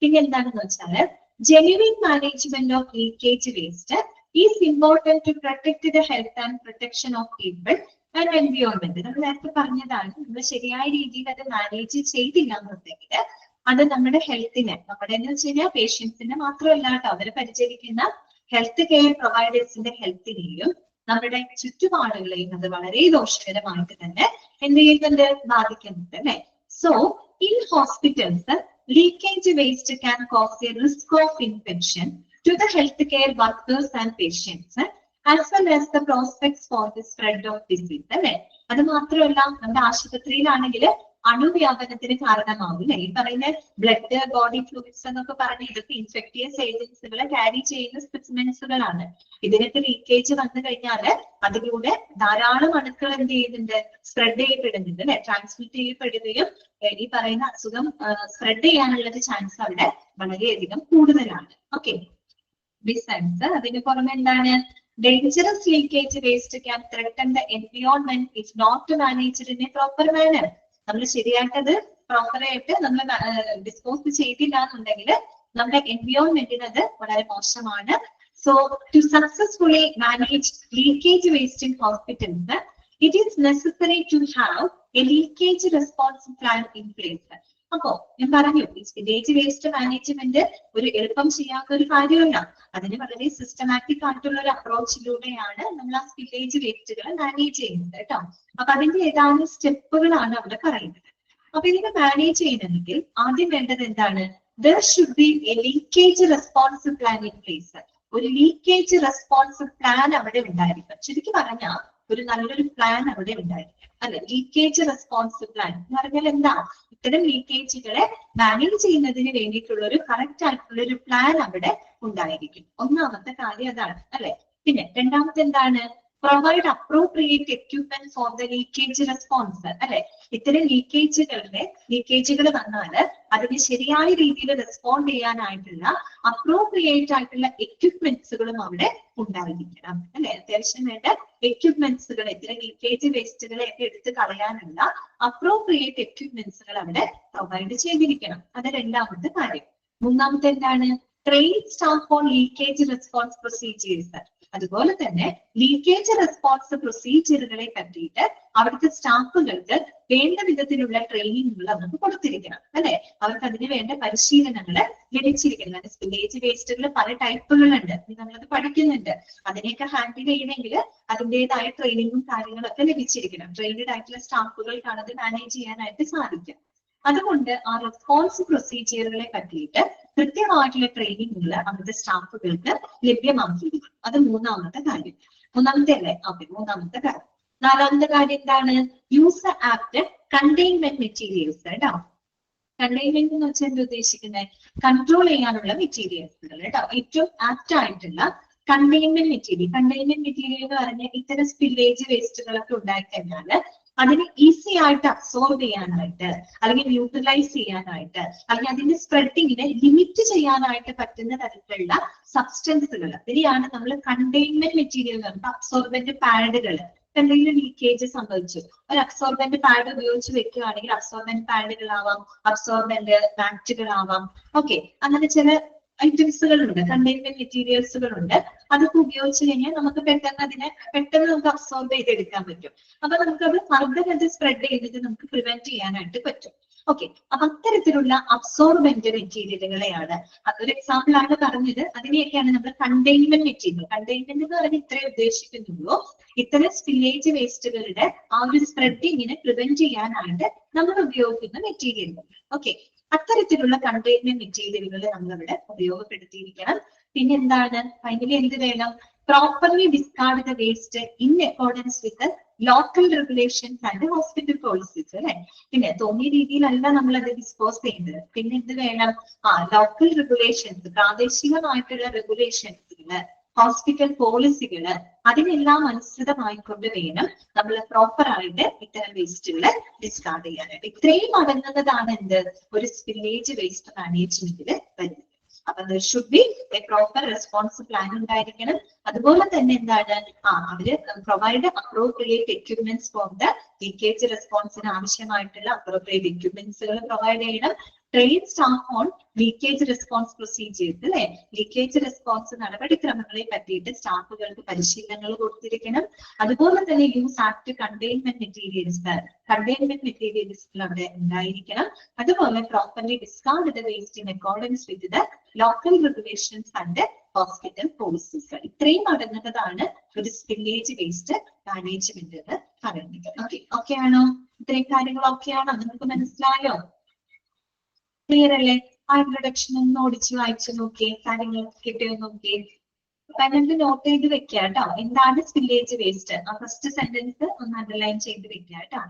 Speaker 1: പിന്നെ എന്താണെന്ന് വെച്ചാല് genuine management of leakage waste is important to protect the health and protection of people and environment. നമ്മൾ നേരത്തെ പറഞ്ഞതാണ്, നമ്മൾ ശരിയായ രീതിയിൽ അത് മാനേജ് ചെയ്തില്ല എന്നുണ്ടെങ്കിൽ അത് നമ്മുടെ ഹെൽത്തിനെ, നമ്മുടെ എന്ന് വെച്ച് കഴിഞ്ഞാൽ പേഷ്യൻസിനെ മാത്രമല്ല കേട്ടോ, അവരെ പരിചരിക്കുന്ന ഹെൽത്ത് കെയർ പ്രൊവൈഡേഴ്സിന്റെ ഹെൽത്തിനെയും നമ്മുടെ ചുറ്റുപാടുകളെയും അത് വളരെ ദോഷകരമായിട്ട് തന്നെ എന്ത് ചെയ്യുന്നുണ്ട്, ബാധിക്കുന്നുണ്ട് അല്ലെ. So in hospitals, leakage waste can cause a risk of infection to the healthcare workers and patients, as well as the prospects for the spread of disease. അല്ലെ, അത് മാത്രമല്ല നമ്മുടെ ആശുപത്രിയിലാണെങ്കിൽ അണുവ്യാപനത്തിന് കാരണമാവും അല്ലെ. ഈ പറയുന്ന ബ്ലഡ്, ബോഡി ഫ്ലൂയിഡ്സ് എന്നൊക്കെ പറഞ്ഞ ഇതൊക്കെ ഇൻഫെക്ടിയസ് ഏജൻസുകളെ ക്യാരി ചെയ്യുന്ന സ്പെസിമെൻസുകളാണ്. ഇതിനൊക്കെ ലീക്കേജ് വന്നു കഴിഞ്ഞാല് അതിലൂടെ ധാരാളം അണുക്കൾ എന്ത് ചെയ്യുന്നുണ്ട്, സ്പ്രെഡ് ചെയ്യപ്പെടുന്നുണ്ട് അല്ലെ, ട്രാൻസ്മിറ്റ് ചെയ്യപ്പെടുകയും ഈ പറയുന്ന അസുഖം സ്പ്രെഡ് ചെയ്യാനുള്ള ചാൻസ് അവിടെ വളരെയധികം കൂടുതലാണ്. ഓക്കെ, ബിസൈഡ്സ് അതിന് പുറമെ എന്താണ്, dangerous leakage waste can threaten the environment if not managed in a proper manner. നമ്മൾ ശരിയായിട്ടത് പ്രോപ്പറായിട്ട് നമ്മൾ ഡിസ്പോസ് ചെയ്തില്ല എന്നുണ്ടെങ്കിൽ നമ്മുടെ എൻവയോൺമെന്റിന് അത് വളരെ മോശമാണ്. So to successfully manage leakage waste in hospitals it is necessary to have a leakage response plan in place. അപ്പോ ഞാൻ പറഞ്ഞു, ഈ സ്പില്ലേജ് വേസ്റ്റ് മാനേജ്മെന്റ് ഒരു എളുപ്പം ചെയ്യാത്ത ഒരു കാര്യമല്ല. അതിന് വളരെ സിസ്റ്റമാറ്റിക് ആയിട്ടുള്ള ഒരു അപ്രോച്ചിലൂടെയാണ് നമ്മൾ ആ സ്പില്ലേജ് വേസ്റ്റുകൾ മാനേജ് ചെയ്യുന്നത് കേട്ടോ. അപ്പൊ അതിന്റെ ഏതാനും സ്റ്റെപ്പുകളാണ് അവിടെ പറയുന്നത്. അപ്പൊ ഇതിനെ മാനേജ് ചെയ്യണമെങ്കിൽ ആദ്യം വേണ്ടത് എന്താണ്, there should be a leakage response plan in place. ഒരു ലീക്കേജ് റെസ്പോൺസ് പ്ലാൻ അവിടെ ഉണ്ടായിരിക്കും. ശരിക്കും പറഞ്ഞാൽ ഒരു നല്ലൊരു പ്ലാൻ അവിടെ ഉണ്ടായിരിക്കും അല്ലെ. ലീക്കേജ് റെസ്പോൺസ് പ്ലാൻ എന്ന് പറഞ്ഞാൽ എന്താ, ഇത്തരം ലീക്കേജുകളെ മാനേജ് ചെയ്യുന്നതിന് വേണ്ടിയിട്ടുള്ള ഒരു കറക്റ്റ് ആയിട്ടുള്ള ഒരു പ്ലാൻ അവിടെ ഉണ്ടായിരിക്കും. ഒന്നാമത്തെ കാര്യം അതാണ് അല്ലെ. പിന്നെ രണ്ടാമത്തെ എന്താണ്, provide appropriate equipment four the leakage response അല്ലെ. ഇത്തരം ലീക്കേജുകൾ വന്നാല് അതിന് ശരിയായ രീതിയിൽ റെസ്പോണ്ട് ചെയ്യാനായിട്ടുള്ള അപ്രോപ്രിയേറ്റ് ആയിട്ടുള്ള എക്യുപ്മെന്റ്സുകളും അവിടെ ഉണ്ടായിരിക്കണം അല്ലെ. അത്യാവശ്യം വേണ്ട എക്യുപ്മെന്റ്സുകൾ, ഇത്തരം ലീക്കേജ് വേസ്റ്റുകളെ ഒക്കെ എടുത്ത് കളയാനുള്ള അപ്രോപ്രിയേറ്റ് എക്യുപ്മെന്റ്സുകൾ അവിടെ പ്രൊവൈഡ് ചെയ്തിരിക്കണം. അത് രണ്ടാമത്തെ കാര്യം. മൂന്നാമത്തെ എന്താണ്, train staff on leakage response procedures. അതുപോലെ തന്നെ ലീക്കേജ് റെസ്പോൺസ് പ്രൊസീജിയറുകളെ പറ്റിയിട്ട് അവിടുത്തെ സ്റ്റാഫുകൾക്ക് വേണ്ട വിധത്തിലുള്ള ട്രെയിനിങ്ങുകൾ അവർക്ക് കൊടുത്തിരിക്കണം അല്ലെ. അവർക്ക് അതിന് വേണ്ട പരിശീലനങ്ങൾ ലഭിച്ചിരിക്കണം. സ്പില്ലേജ് വേസ്റ്റുകൾ പല ടൈപ്പുകളുണ്ട്, നമ്മളത് പഠിക്കുന്നുണ്ട്. അതിനെയൊക്കെ ഹാൻഡിൽ ചെയ്യണമെങ്കിൽ അതിൻ്റെതായ ട്രെയിനിങ്ങും കാര്യങ്ങളൊക്കെ ലഭിച്ചിരിക്കണം. ട്രെയിനഡ് ആയിട്ടുള്ള സ്റ്റാഫുകൾക്കാണ് അത് മാനേജ് ചെയ്യാനായിട്ട് സാധിക്കും. അതുകൊണ്ട് ആ റെസ്പോൺസ് പ്രൊസീജിയറുകളെ പറ്റിയിട്ട് കൃത്യമായിട്ടുള്ള ട്രെയിനിങ്ങുകൾ അവിടുത്തെ സ്റ്റാഫുകൾക്ക് ലഭ്യമാക്കിയിരിക്കും. അത് മൂന്നാമത്തെ കാര്യം. മൂന്നാമത്തെ അല്ലേ? ഓക്കെ, മൂന്നാമത്തെ കാര്യം. നാലാമത്തെ കാര്യം എന്താണ്, യൂസ് ആപ്റ്റ് കണ്ടെയ്ൻമെന്റ് മെറ്റീരിയൽസ് കേട്ടോ. കണ്ടെയ്ൻമെന്റ് എന്ന് വെച്ചാൽ എന്താ ഉദ്ദേശിക്കുന്നത്, കൺട്രോൾ ചെയ്യാനുള്ള മെറ്റീരിയൽസുകൾ കേട്ടോ. ഏറ്റവും ആപ്റ്റ് ആയിട്ടുള്ള കണ്ടെയ്ൻമെന്റ് മെറ്റീരിയൽ എന്ന് പറഞ്ഞാൽ ഇത്തരം സ്പില്ലേജ് വേസ്റ്റുകളൊക്കെ ഉണ്ടായിക്കഴിഞ്ഞാല് അതിനെ ഈസി ആയിട്ട് അബ്സോർബ് ചെയ്യാനായിട്ട് അല്ലെങ്കിൽ യൂട്ടിലൈസ് ചെയ്യാനായിട്ട് അല്ലെങ്കിൽ അതിന്റെ സ്പ്രെഡിങ്ങിനെ ലിമിറ്റ് ചെയ്യാനായിട്ട് പറ്റുന്ന തരത്തിലുള്ള സബ്സ്റ്റൻസുകൾ, ഇതിനെയാണ് നമ്മൾ കണ്ടെയ്ൻമെന്റ് മെറ്റീരിയൽ എന്ന് പറയുന്നത്. അബ്സോർബന്റ് പാഡുകൾ, എന്തെങ്കിലും ലീക്കേജ് സംഭവിച്ചു, ഒരു അബ്സോർബന്റ് പാഡ് ഉപയോഗിച്ച് വെക്കുകയാണെങ്കിൽ അബ്സോർബന്റ് പാഡുകളാവാം, അബ്സോർബന്റ് മാറ്റുകളാവാം. ഓക്കെ, അങ്ങനെ ചില ഐറ്റംസുകളുണ്ട്, കണ്ടെയ്ൻമെന്റ് മെറ്റീരിയൽസുകളുണ്ട്. അതൊക്കെ ഉപയോഗിച്ച് കഴിഞ്ഞാൽ നമുക്ക് പെട്ടെന്ന് നമുക്ക് അബ്സോർബ് ചെയ്തെടുക്കാൻ പറ്റും. അപ്പൊ നമുക്കത് ഫർദർ അത് സ്പ്രെഡ് ചെയ്യുന്നത് നമുക്ക് പ്രിവെന്റ് ചെയ്യാനായിട്ട് പറ്റും. ഓക്കെ, അപ്പൊ അത്തരത്തിലുള്ള അബ്സോർബന്റ് മെറ്റീരിയലുകളെയാണ്, അതൊരു എക്സാമ്പിൾ ആണ് പറഞ്ഞത്. അതിനെയൊക്കെയാണ് നമ്മൾ കണ്ടെയ്ൻമെന്റ് മെറ്റീരിയൽ. കണ്ടെയ്ൻമെന്റ് എന്ന് പറഞ്ഞാൽ ഇത്രേ ഉദ്ദേശിക്കുന്നുള്ളൂ, ഇത്തരം സ്പില്ലേജ് വേസ്റ്റുകളുടെ ആ ഒരു സ്പ്രെഡിങ്ങിനെ പ്രിവെന്റ് ചെയ്യാനായിട്ട് നമ്മൾ ഉപയോഗിക്കുന്ന മെറ്റീരിയലുകൾ. ഓക്കെ, അത്തരത്തിലുള്ള കണ്ടെയ്ൻമെന്റ് മെറ്റീരിയലുകൾ നമ്മളിവിടെ ഉപയോഗപ്പെടുത്തിയിരിക്കണം. പിന്നെ എന്താണ്, ഫൈനലി എന്ത് വേണം, properly discard the waste in accordance with local regulations and hospital policies. അല്ലെ, പിന്നെ തോന്നിയ രീതിയിലല്ല നമ്മൾ അത് ഡിസ്പോസ് ചെയ്യുന്നത്. പിന്നെ എന്ത് വേണം, ലോക്കൽ റെഗുലേഷൻസ്, പ്രാദേശികമായിട്ടുള്ള റെഗുലേഷൻസുകള്, ഹോസ്പിറ്റൽ പോളിസികള്, അതിനെല്ലാം അനുസൃതമായിക്കൊണ്ട് വേണം നമ്മൾ പ്രോപ്പർ ആയിട്ട് ഇത്തരം വേസ്റ്റുകള് ഡിസ്കാർഡ് ചെയ്യാനായിട്ട്. ഇത്രയും അടങ്ങുന്നതാണ് എന്ത്, ഒരു സ്പില്ലേജ് വേസ്റ്റ് മാനേജ്മെന്റിൽ വരുന്നത്. അപ്പൊ should be a proper response plan ഉണ്ടായിരിക്കണം. അതുപോലെ തന്നെ എന്താണ്, അവര് provide appropriate equipments for the leakage റെസ്പോൺസിന് ആവശ്യമായിട്ടുള്ള അപ്രോപ്രിയേറ്റ് എക്യുപ്മെന്റ്സുകൾ പ്രൊവൈഡ് ചെയ്യണം. Train staff on leakage response procedures, അല്ലെ, ലീക്കേജ് റെസ്പോൺസ് നടപടിക്രമങ്ങളെ പറ്റിയിട്ട് സ്റ്റാഫുകൾക്ക് പരിശീലനങ്ങൾ കൊടുത്തിരിക്കണം. അതുപോലെ തന്നെ യൂസ് ആക്ട് കണ്ടെയ്ൻമെന്റ് മെറ്റീരിയൽസ് അവിടെ ഉണ്ടായിരിക്കണം. അതുപോലെ properly discard the waste in accordance with the local regulations and hospital policies. ഇത്രയും അടങ്ങുന്നതാണ് ഒരു സ്പില്ലേജ് വേസ്റ്റ് മാനേജ്മെന്റ് എന്ന് പറയുന്നത്. ഓക്കെ ആണോ? ഇത്രയും കാര്യങ്ങളൊക്കെയാണോ? നിങ്ങൾക്ക് മനസ്സിലായോ? ക്ലിയർ അല്ലേ? ആ ഇൻട്രൊഡക്ഷൻ ഒന്ന് ഓടിച്ച് വായിച്ചു നോക്കിയേ, കാര്യങ്ങൾ കിട്ടിയോ നോക്കിയേ. നിങ്ങൾക്ക് നോട്ട് ചെയ്ത് വെക്കുക കേട്ടോ, എന്താണ് സ്പില്ലേജ് വേസ്റ്റ്. ആ ഫസ്റ്റ് സെന്റൻസ് ഒന്ന് അണ്ടർലൈൻ ചെയ്ത് വെക്കുക കേട്ടോ.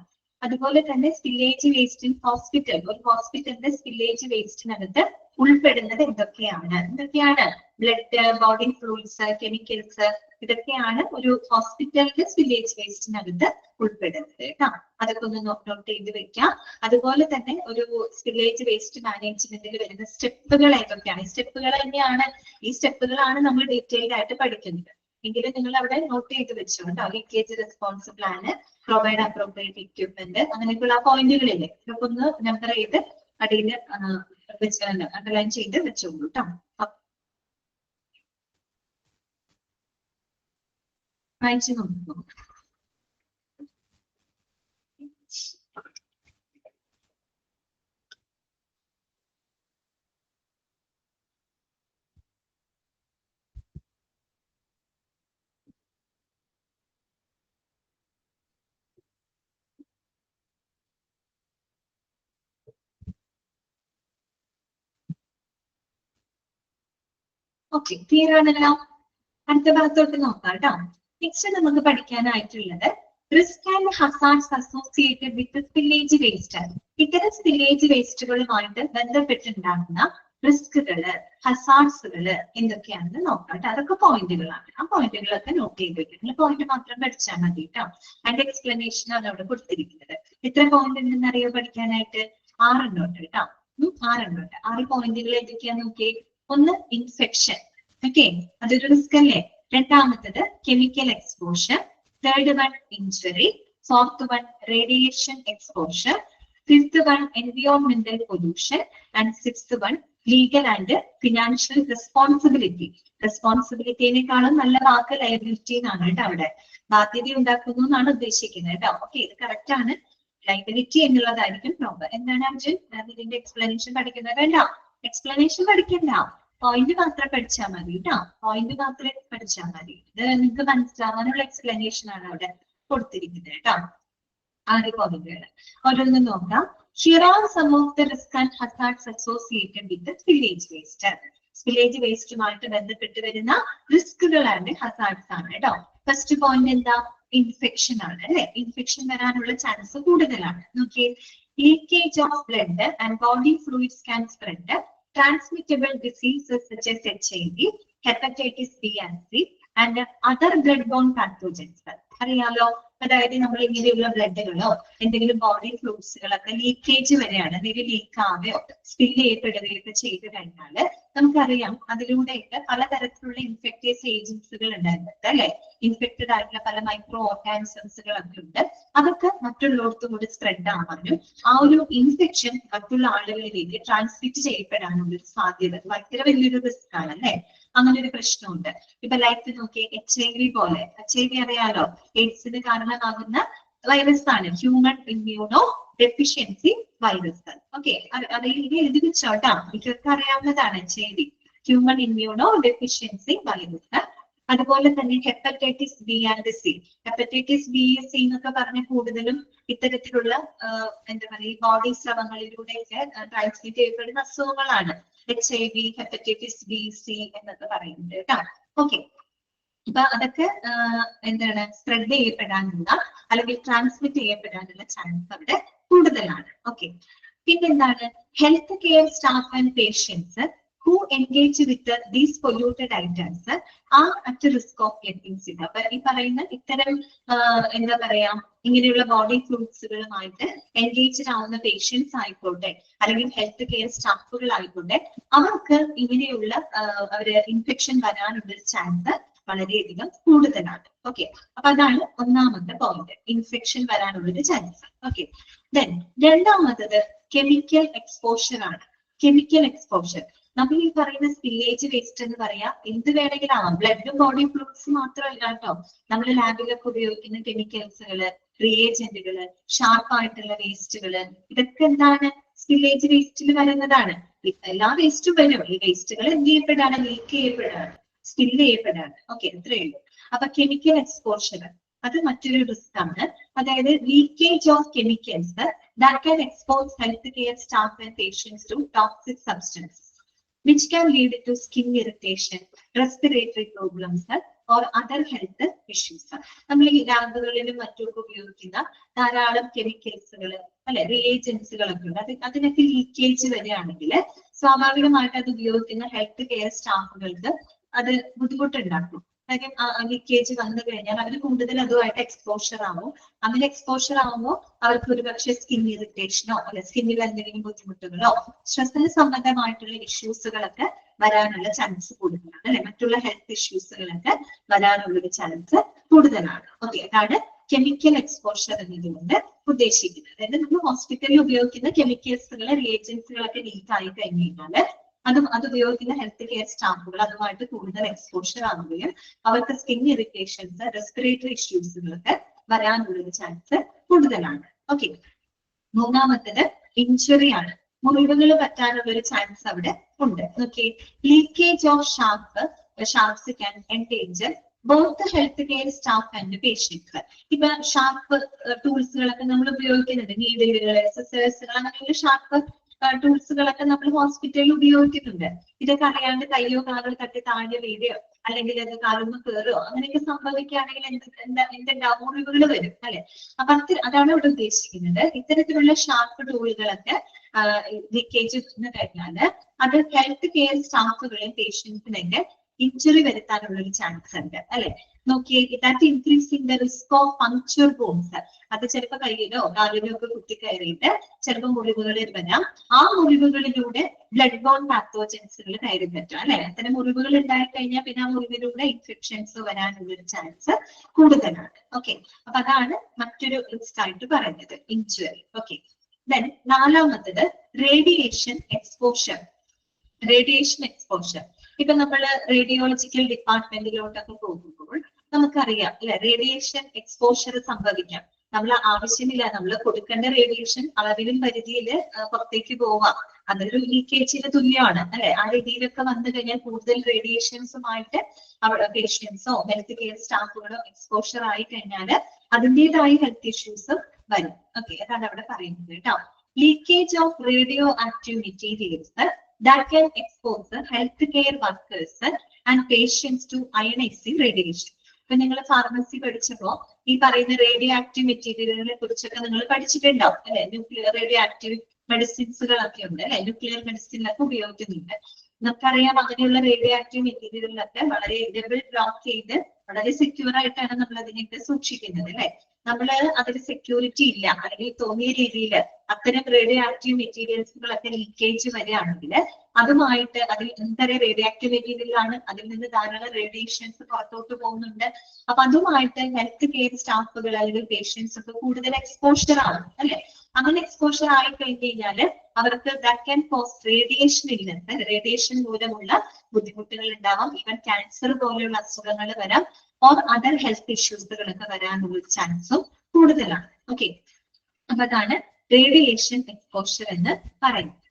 Speaker 1: അതുപോലെ തന്നെ സ്പില്ലേജ് വേസ്റ്റ് ഇൻ ഹോസ്പിറ്റൽ, ഒരു ഹോസ്പിറ്റലിന്റെ സ്പില്ലേജ് വേസ്റ്റിനകത്ത് ഉൾപ്പെടുന്നത് എന്തൊക്കെയാണ്, ബ്ലഡ്, ബോഡി ഫ്ലൂയിഡ്സ്, കെമിക്കൽസ്, ഇതൊക്കെയാണ് ഒരു ഹോസ്പിറ്റലിന്റെ സ്പില്ലേജ് വേസ്റ്റിനകത്ത് ഉൾപ്പെടുന്നത് കേട്ടോ. അതൊക്കെ ഒന്ന് നോട്ട് ചെയ്ത് വെക്കാം. അതുപോലെ തന്നെ ഒരു സ്പില്ലേജ് വേസ്റ്റ് മാനേജ്മെന്റിൽ വരുന്ന സ്റ്റെപ്പുകൾ ഏതൊക്കെയാണ്, ഈ സ്റ്റെപ്പുകളാണ് നമ്മൾ ഡീറ്റെയിൽഡ് ആയിട്ട് പഠിക്കുന്നത്. എങ്കിലും നിങ്ങൾ അവിടെ നോട്ട് ചെയ്ത് വെച്ചോട്ടോ. Leakage response plan, provide appropriate equipment, അങ്ങനെയൊക്കെയുള്ള പോയിന്റുകളില്ലേ, ഇതൊക്കെ ഒന്ന് നമ്പർ ചെയ്ത് അടിയിൽ അണ്ടർലൈൻ ചെയ്ത് വെച്ചോളൂ കേട്ടോ. വായിച്ചു നോക്കൂ. ഓക്കെ, ക്ലിയർ ആണല്ലോ? അടുത്ത ഭാഗത്തോട്ട് നോക്കാം കേട്ടോ. നെക്സ്റ്റ് നമുക്ക് പഠിക്കാനായിട്ടുള്ളത് risk and hazards associated with spillage waste. ഇത്തരം സ്പില്ലേജ് വേസ്റ്റുകളുമായിട്ട് ബന്ധപ്പെട്ടുണ്ടാകുന്ന റിസ്കുകള്, ഹസാർഡ്സുകള് എന്തൊക്കെയാണെന്ന് നോക്കാം. അതൊക്കെ പോയിന്റുകളാണ്. ആ പോയിന്റുകളൊക്കെ നോട്ട് ചെയ്ത് വെക്കുക. പോയിന്റ് മാത്രം പഠിച്ചാൽ മതി കേട്ടോ. അതിന്റെ എക്സ്പ്ലനേഷൻ ആണ് അവിടെ കൊടുത്തിരിക്കുന്നത്. എത്ര പോയിന്റ് ഉണ്ടെന്ന് അറിയോ പഠിക്കാനായിട്ട്? 6 ഉണ്ട് കേട്ടോ. 6 പോയിന്റുകൾ ഏതൊക്കെയാന്ന് നോക്കിയേ. ഒന്ന് ഇൻഫെക്ഷൻ, ഓക്കെ, അതൊരു റിസ്ക് അല്ലേ. രണ്ടാമത്തത് chemical exposure, third one injury, fourth one radiation exposure, fifth one എൻവിയോൺമെന്റൽ pollution and sixth one legal and financial responsibility. റെസ്പോൺസിബിലിറ്റിനേക്കാളും നല്ല വാക്ക് ലയബിലിറ്റി എന്നാണ് കേട്ടോ. അവിടെ ബാധ്യത ഉണ്ടാക്കുന്നു എന്നാണ് ഉദ്ദേശിക്കുന്നത് കേട്ടോ. ഓക്കെ, ഇത് കറക്റ്റ് ആണ്. ലയബിലിറ്റി എന്നുള്ളതായിരിക്കും പ്രോബ്ലം. എന്താണ് അർജുൻ ഇതിന്റെ എക്സ്പ്ലനേഷൻ പഠിക്കുന്നത്? വേണ്ട, എക്സ്പ്ലനേഷൻ പഠിക്കണ്ട, പോയിന്റ് മാത്രം പഠിച്ചാൽ മതി കേട്ടോ. പോയിന്റ് മാത്രമേ പഠിച്ചാൽ മതി. ഇത് നിങ്ങൾക്ക് മനസ്സിലാവാനുള്ള എക്സ്പ്ലനേഷൻ ആണ് അവിടെ കൊടുത്തിരിക്കുന്നത് കേട്ടോ. 6 പോയിന്റുകൾ ഓരോന്നും നോക്കാം. Here are some of the risks and hazards associated with the spillage waste. Spillage വേസ്റ്റുമായിട്ട് ബന്ധപ്പെട്ട് വരുന്ന റിസ്കുകൾ ആൻഡ് ഹസാർഡ്സ് ആണ് കേട്ടോ. ഫസ്റ്റ് പോയിന്റ് എന്താ? ഇൻഫെക്ഷൻ ആണ് അല്ലെ. ഇൻഫെക്ഷൻ വരാനുള്ള ചാൻസ് കൂടുതലാണ്. നോക്കിയേ, leakage of blood and body fluids can spread transmittable diseases such as HIV, hepatitis B and C and other blood-borne pathogens. അറിയാലോ, അതായത് നമ്മൾ ഇങ്ങനെയുള്ള ബ്ലഡുകളോ എന്തെങ്കിലും ബോഡി ഫ്ലൂയിഡ്സുകളൊക്കെ ലീക്കേജ് വരെയാണ്, എന്തെങ്കിലും ലീക്ക് ആവുകയോ സ്പിൽ ചെയ്യപ്പെടുകയൊക്കെ ചെയ്ത് കഴിഞ്ഞാൽ നമുക്കറിയാം അതിലൂടെയൊക്കെ പലതരത്തിലുള്ള ഇൻഫെക്റ്റീവ് ഏജൻസുകൾ ഉണ്ടായിരുന്നത് അല്ലെ. ഇൻഫെക്റ്റഡ് ആയിട്ടുള്ള പല മൈക്രോ ഓർഗാനിസംസുകളൊക്കെ ഉണ്ട്. അതൊക്കെ മറ്റുള്ളവർക്കും കൂടി സ്പ്രെഡ് ആവാനും ആ ഒരു ഇൻഫെക്ഷൻ മറ്റുള്ള ആളുകളിലേക്ക് ട്രാൻസ്മിറ്റ് ചെയ്യപ്പെടാനുള്ള ഒരു സാധ്യത ഭയങ്കര വലിയൊരു റിസ്ക് ആണ് അല്ലെ. അങ്ങനെ ഒരു പ്രശ്നമുണ്ട്. ഇപ്പൊ ലൈഫ് നോക്കി, HIV പോലെ, HIV അറിയാലോ, എയ്ഡ്സിന് കാരണമാകുന്ന വൈറസ് ആണ്, human immuno deficiency virus. Okay, അത് ഇത് എഴുതി വെച്ചോട്ടാ, ഇതൊക്കെ അറിയാവുന്നതാണ്. ശരി, ഹ്യൂമൻ ഇമ്മ്യൂണോ ഡെഫിഷ്യൻസി വൈറസ്. അതുപോലെ തന്നെ hepatitis B and C. Hepatitis B, C എന്നൊക്കെ പറഞ്ഞ കൂടുതലും ഇത്തരത്തിലുള്ള എന്താ പറയുക, ബോഡി സ്രവങ്ങളിലൂടെയൊക്കെ ട്രാൻസ്മിറ്റ് ചെയ്യപ്പെടുന്ന അസുഖങ്ങളാണ്. HIV, ഹെപ്പറ്റൈറ്റിസ് ബി, സി എന്നൊക്കെ പറയുന്നത് കേട്ടോ. ഓക്കെ, അപ്പൊ അതൊക്കെ എന്താണ്, സ്പ്രെഡ് ചെയ്യപ്പെടാനുള്ള അല്ലെങ്കിൽ ട്രാൻസ്മിറ്റ് ചെയ്യപ്പെടാനുള്ള ചാൻസ് അവിടെ കൂടുതലാണ്. ഓക്കെ, പിന്നെന്താണ്, health care staff and patients who engage with these polluted items are at risk of getting sick. അപ്പൊ ഈ പറയുന്ന ഇത്തരം എന്താ പറയാ, ഇങ്ങനെയുള്ള ബോഡി ഫ്ലൂയിഡ്സുകളുമായിട്ട് എൻഗേജ്ഡ് ആവുന്ന പേഷ്യൻസ് ആയിക്കോട്ടെ അല്ലെങ്കിൽ ഹെൽത്ത് കെയർ സ്റ്റാഫുകൾ ആയിക്കോട്ടെ, അവർക്ക് ഇങ്ങനെയുള്ള അവര് ഇൻഫെക്ഷൻ വരാനുള്ള ചാൻസ് വളരെയധികം കൂടുതലാണ്. ഓക്കെ, അപ്പൊ അതാണ് ഒന്നാമത്തെ പോയിന്റ്, ഇൻഫെക്ഷൻ വരാനുള്ളൊരു ചാൻസ്. ഓക്കെ, ദെൻ രണ്ടാമത്തത് കെമിക്കൽ എക്സ്പോഷർ ആണ്. കെമിക്കൽ എക്സ്പോഷർ നമ്മൾ ഈ പറയുന്ന സ്പില്ലേജ് വേസ്റ്റ് എന്ന് പറയാം, എന്ത് വേണമെങ്കിലും ആവാം. ബ്ലഡും ബോഡി ഫ്ലൂയിഡ്സ് മാത്രമല്ല കേട്ടോ, നമ്മൾ ലാബിലൊക്കെ ഉപയോഗിക്കുന്ന കെമിക്കൽസുകള്, റിയേജന്റുകള്, ഷാർപ്പായിട്ടുള്ള വേസ്റ്റുകള്, ഇതൊക്കെ എന്താണ്, സ്പില്ലേജ് വേസ്റ്റിൽ വരുന്നതാണ്. എല്ലാ വേസ്റ്റും വരും. ഈ വേസ്റ്റുകൾ എന്ത് ചെയ്യപ്പെടാണ്, ലീക്ക് ചെയ്യപ്പെടാണ്, സ്പില്ല് ചെയ്യപ്പെടാണ്. ഓക്കെ, അത്രയേ ഉള്ളൂ. അപ്പൊ കെമിക്കൽ എക്സ്പോഷർ അത് മറ്റൊരു റിസ്ക് ആണ്. അതായത് leakage of chemicals that can expose healthcare staff and patients to toxic substances, which can lead to skin irritation, respiratory problems, or other health issues. നമ്മൾ ഈ ലാബുകളിലും മറ്റുമൊക്കെ ഉപയോഗിക്കുന്ന ധാരാളം കെമിക്കൽസുകൾ അല്ലെ, റിയേജൻസുകളൊക്കെ ഉണ്ട്. അതിനൊക്കെ ലീക്കേജ് വരികയാണെങ്കിൽ സ്വാഭാവികമായിട്ട് അത് ഉപയോഗിക്കുന്ന ഹെൽത്ത് കെയർ സ്റ്റാഫുകൾക്ക് അത് ബുദ്ധിമുട്ടുണ്ടാക്കും. കാര്യം ലീക്കേജ് വന്നു കഴിഞ്ഞാൽ അവർ കൂടുതൽ അതുമായിട്ട് എക്സ്പോഷർ ആവും. അങ്ങനെ എക്സ്പോഷർ ആവുമ്പോൾ അവർക്ക് ഒരുപക്ഷെ സ്കിൻ ഇറിറ്റേഷനോ അല്ലെ സ്കിന്നിൽ എന്തെങ്കിലും ബുദ്ധിമുട്ടുകളോ ശ്വസന സംബന്ധമായിട്ടുള്ള ഇഷ്യൂസുകളൊക്കെ വരാനുള്ള ചാൻസ് കൂടുതലാണ് അല്ലെ, മറ്റുള്ള ഹെൽത്ത് ഇഷ്യൂസുകളൊക്കെ വരാനുള്ളൊരു ചാൻസ് കൂടുതലാണ്. ഓക്കെ, അതാണ് കെമിക്കൽ എക്സ്പോഷർ എന്നതുകൊണ്ട് ഉദ്ദേശിക്കുന്നത്. അതായത് നമ്മൾ ഹോസ്പിറ്റലിൽ ഉപയോഗിക്കുന്ന കെമിക്കൽസുകൾ, റിയേജൻസുകളൊക്കെ ലീക്ക് ആയി കഴിഞ്ഞ് കഴിഞ്ഞാല് അത് ഉപയോഗിക്കുന്ന ഹെൽത്ത് കെയർ സ്റ്റാഫുകൾ അതുമായിട്ട് കൂടുതൽ എക്സ്പോഷർ ആവുകയും അവർക്ക് സ്കിൻ ഇറിറ്റേഷൻസ്, റെസ്പിറേറ്ററി ഇഷ്യൂസുകളൊക്കെ വരാനുള്ളൊരു ചാൻസ് കൂടുതലാണ്. ഓക്കെ, മൂന്നാമത്തേത് ഇഞ്ചുറി ആണ്. മുറിവുകൾ പറ്റാനുള്ള ഒരു ചാൻസ് അവിടെ ഉണ്ട്. Okay, leakage of sharps can endanger both health care staff and patients. ഇപ്പൊ ഷാർപ്പ് ടൂൾസുകളൊക്കെ നമ്മൾ ഉപയോഗിക്കുന്നുണ്ട്, നീഡിലുകൾ, സിസേഴ്സുകൾ, അങ്ങനെയുള്ള ഷാർപ്പ് ടൂൾസുകളൊക്കെ നമ്മൾ ഹോസ്പിറ്റലിൽ ഉപയോഗിക്കുന്നുണ്ട്. ഇതൊക്കെ അറിയാണ്ട് കയ്യോ കാലോ തട്ടി താഴെ വീഴുകയോ അല്ലെങ്കിൽ അത് കാലൊന്ന് കയറുകയോ അങ്ങനെയൊക്കെ സംഭവിക്കുകയാണെങ്കിൽ എന്തുണ്ടാവും, മുറിവുകൾ വരും അല്ലെ. അപ്പൊ അതാണ് ഇവിടെ ഉദ്ദേശിക്കുന്നത്. ഇത്തരത്തിലുള്ള ഷാർപ്പ് ടൂളുകളൊക്കെ ലീക്കേജ് വന്നു കഴിഞ്ഞാല് അത് ഹെൽത്ത് കെയർ സ്റ്റാഫുകളെയും പേഷ്യൻസിനൊക്കെ ഇഞ്ചുറി വരുത്താനുള്ള ഒരു ചാൻസ് ഉണ്ട് അല്ലെ. നോക്കിയേ, that increasing the risk of puncture bones. അത് ചിലപ്പോൾ കയ്യിലോ കാലിലോ ഒക്കെ കുത്തിക്കയറിയിട്ട് ചിലപ്പോൾ മുറിവുകളിൽ വരാം. ആ മുറിവുകളിലൂടെ ബ്ലഡ് ബോൺ പാത്തോജൻസുകൾ കയറി പറ്റും അല്ലെ. അത്തരം മുറിവുകൾ ഉണ്ടായി കഴിഞ്ഞാൽ പിന്നെ ആ മുറിവിലൂടെ ഇൻഫെക്ഷൻസ് വരാനുള്ള ഒരു ചാൻസ് കൂടുതലാണ്. ഓക്കെ, അപ്പൊ അതാണ് മറ്റൊരു റിസ്ക് ആയിട്ട് പറയുന്നത്, ഇഞ്ചുറി. ഓക്കെ, ദെൻ നാലാമത്തത് റേഡിയേഷൻ എക്സ്പോഷർ. റേഡിയേഷൻ എക്സ്പോഷർ ഇപ്പൊ നമ്മൾ റേഡിയോളജിക്കൽ ഡിപ്പാർട്ട്മെന്റിലോട്ടൊക്കെ പോകുമ്പോൾ നമുക്കറിയാം അല്ലെ, റേഡിയേഷൻ എക്സ്പോഷർ സംഭവിക്കാം. നമ്മൾ ആവശ്യമില്ല, നമ്മൾ കൊടുക്കേണ്ട റേഡിയേഷൻ അളവിലും പരിധിയിൽ പുറത്തേക്ക് പോവാം. അതൊരു ലീക്കേജിന് തുല്യമാണ് അല്ലെ. ആ രീതിയിലൊക്കെ വന്നു കഴിഞ്ഞാൽ കൂടുതൽ റേഡിയേഷൻസുമായിട്ട് അവിടെ പേഷ്യൻസോ ഹെൽത്ത് കെയർ സ്റ്റാഫുകളോ എക്സ്പോഷർ ആയി കഴിഞ്ഞാൽ അതിൻ്റെതായ ഹെൽത്ത് ഇഷ്യൂസ് വരും. ഓക്കെ, അതാണ് അവിടെ പറയുന്നത് കേട്ടോ. Leakage of radio active materials that can expose the healthcare workers and patients to ionizing radiation. ഇപ്പൊ നിങ്ങൾ ഫാർമസി പഠിച്ചപ്പോ ഈ പറയുന്ന റേഡിയോ ആക്റ്റീവ് മെറ്റീരിയലുകളെ കുറിച്ചൊക്കെ നിങ്ങൾ പഠിച്ചിട്ടുണ്ടാവും അല്ലെ. ന്യൂക്ലിയർ റേഡിയോ ആക്റ്റീവ് മെഡിസിൻസുകളൊക്കെ ഉണ്ട് അല്ലെ, ന്യൂക്ലിയർ മെഡിസിനിലൊക്കെ ഉപയോഗിക്കുന്നുണ്ട്. നമുക്കറിയാം അങ്ങനെയുള്ള റേഡിയോ ആക്റ്റീവ് മെറ്റീരിയലുകളൊക്കെ വളരെ ഡബിൾ ബ്ലോക്ക് ചെയ്ത് വളരെ സെക്യൂർ ആയിട്ടാണ് നമ്മൾ അതിനെയൊക്കെ സൂക്ഷിക്കുന്നത് അല്ലെ. നമ്മള് അതിൽ സെക്യൂരിറ്റി ഇല്ല അല്ലെങ്കിൽ തോന്നിയ രീതിയിൽ അത്തരം റേഡിയോ ആക്റ്റീവ് മെറ്റീരിയൽസുകളൊക്കെ ലീക്കേജ് വരികയാണെങ്കിൽ അതുമായിട്ട് അതിൽ എന്തരം റേഡിയോ ആക്റ്റീവ് മെറ്റീരിയലാണ്, അതിൽ നിന്ന് ധാരാളം റേഡിയേഷൻസ് പുറത്തോട്ട് പോകുന്നുണ്ട്. അപ്പൊ അതുമായിട്ട് ഹെൽത്ത് കെയർ സ്റ്റാഫുകൾ അല്ലെങ്കിൽ പേഷ്യൻസ് ഒക്കെ കൂടുതൽ എക്സ്പോഷർ ആണ് അല്ലെ. അങ്ങനെ എക്സ്പോഷർ ആയി കഴിഞ്ഞ് കഴിഞ്ഞാല് അവർക്ക് that can cos radiation illness, radiation മൂലമുള്ള ബുദ്ധിമുട്ടുകൾ ഉണ്ടാവാം. ഈവൻ ക്യാൻസർ പോലെയുള്ള അസുഖങ്ങൾ വരാം, ഓർ അതർ ഹെൽത്ത് ഇഷ്യൂസുകളൊക്കെ വരാനുള്ള ചാൻസും കൂടുതലാണ്. ഓക്കെ, അപ്പൊ അതാണ് റേഡിയേഷൻ എക്സ്പോഷർ എന്ന് പറയുന്നത്.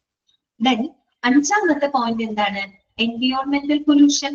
Speaker 1: ദെൻ അഞ്ചാമത്തെ പോയിന്റ് എന്താണ്? എൻവിയോൺമെന്റൽ പൊല്യൂഷൻ.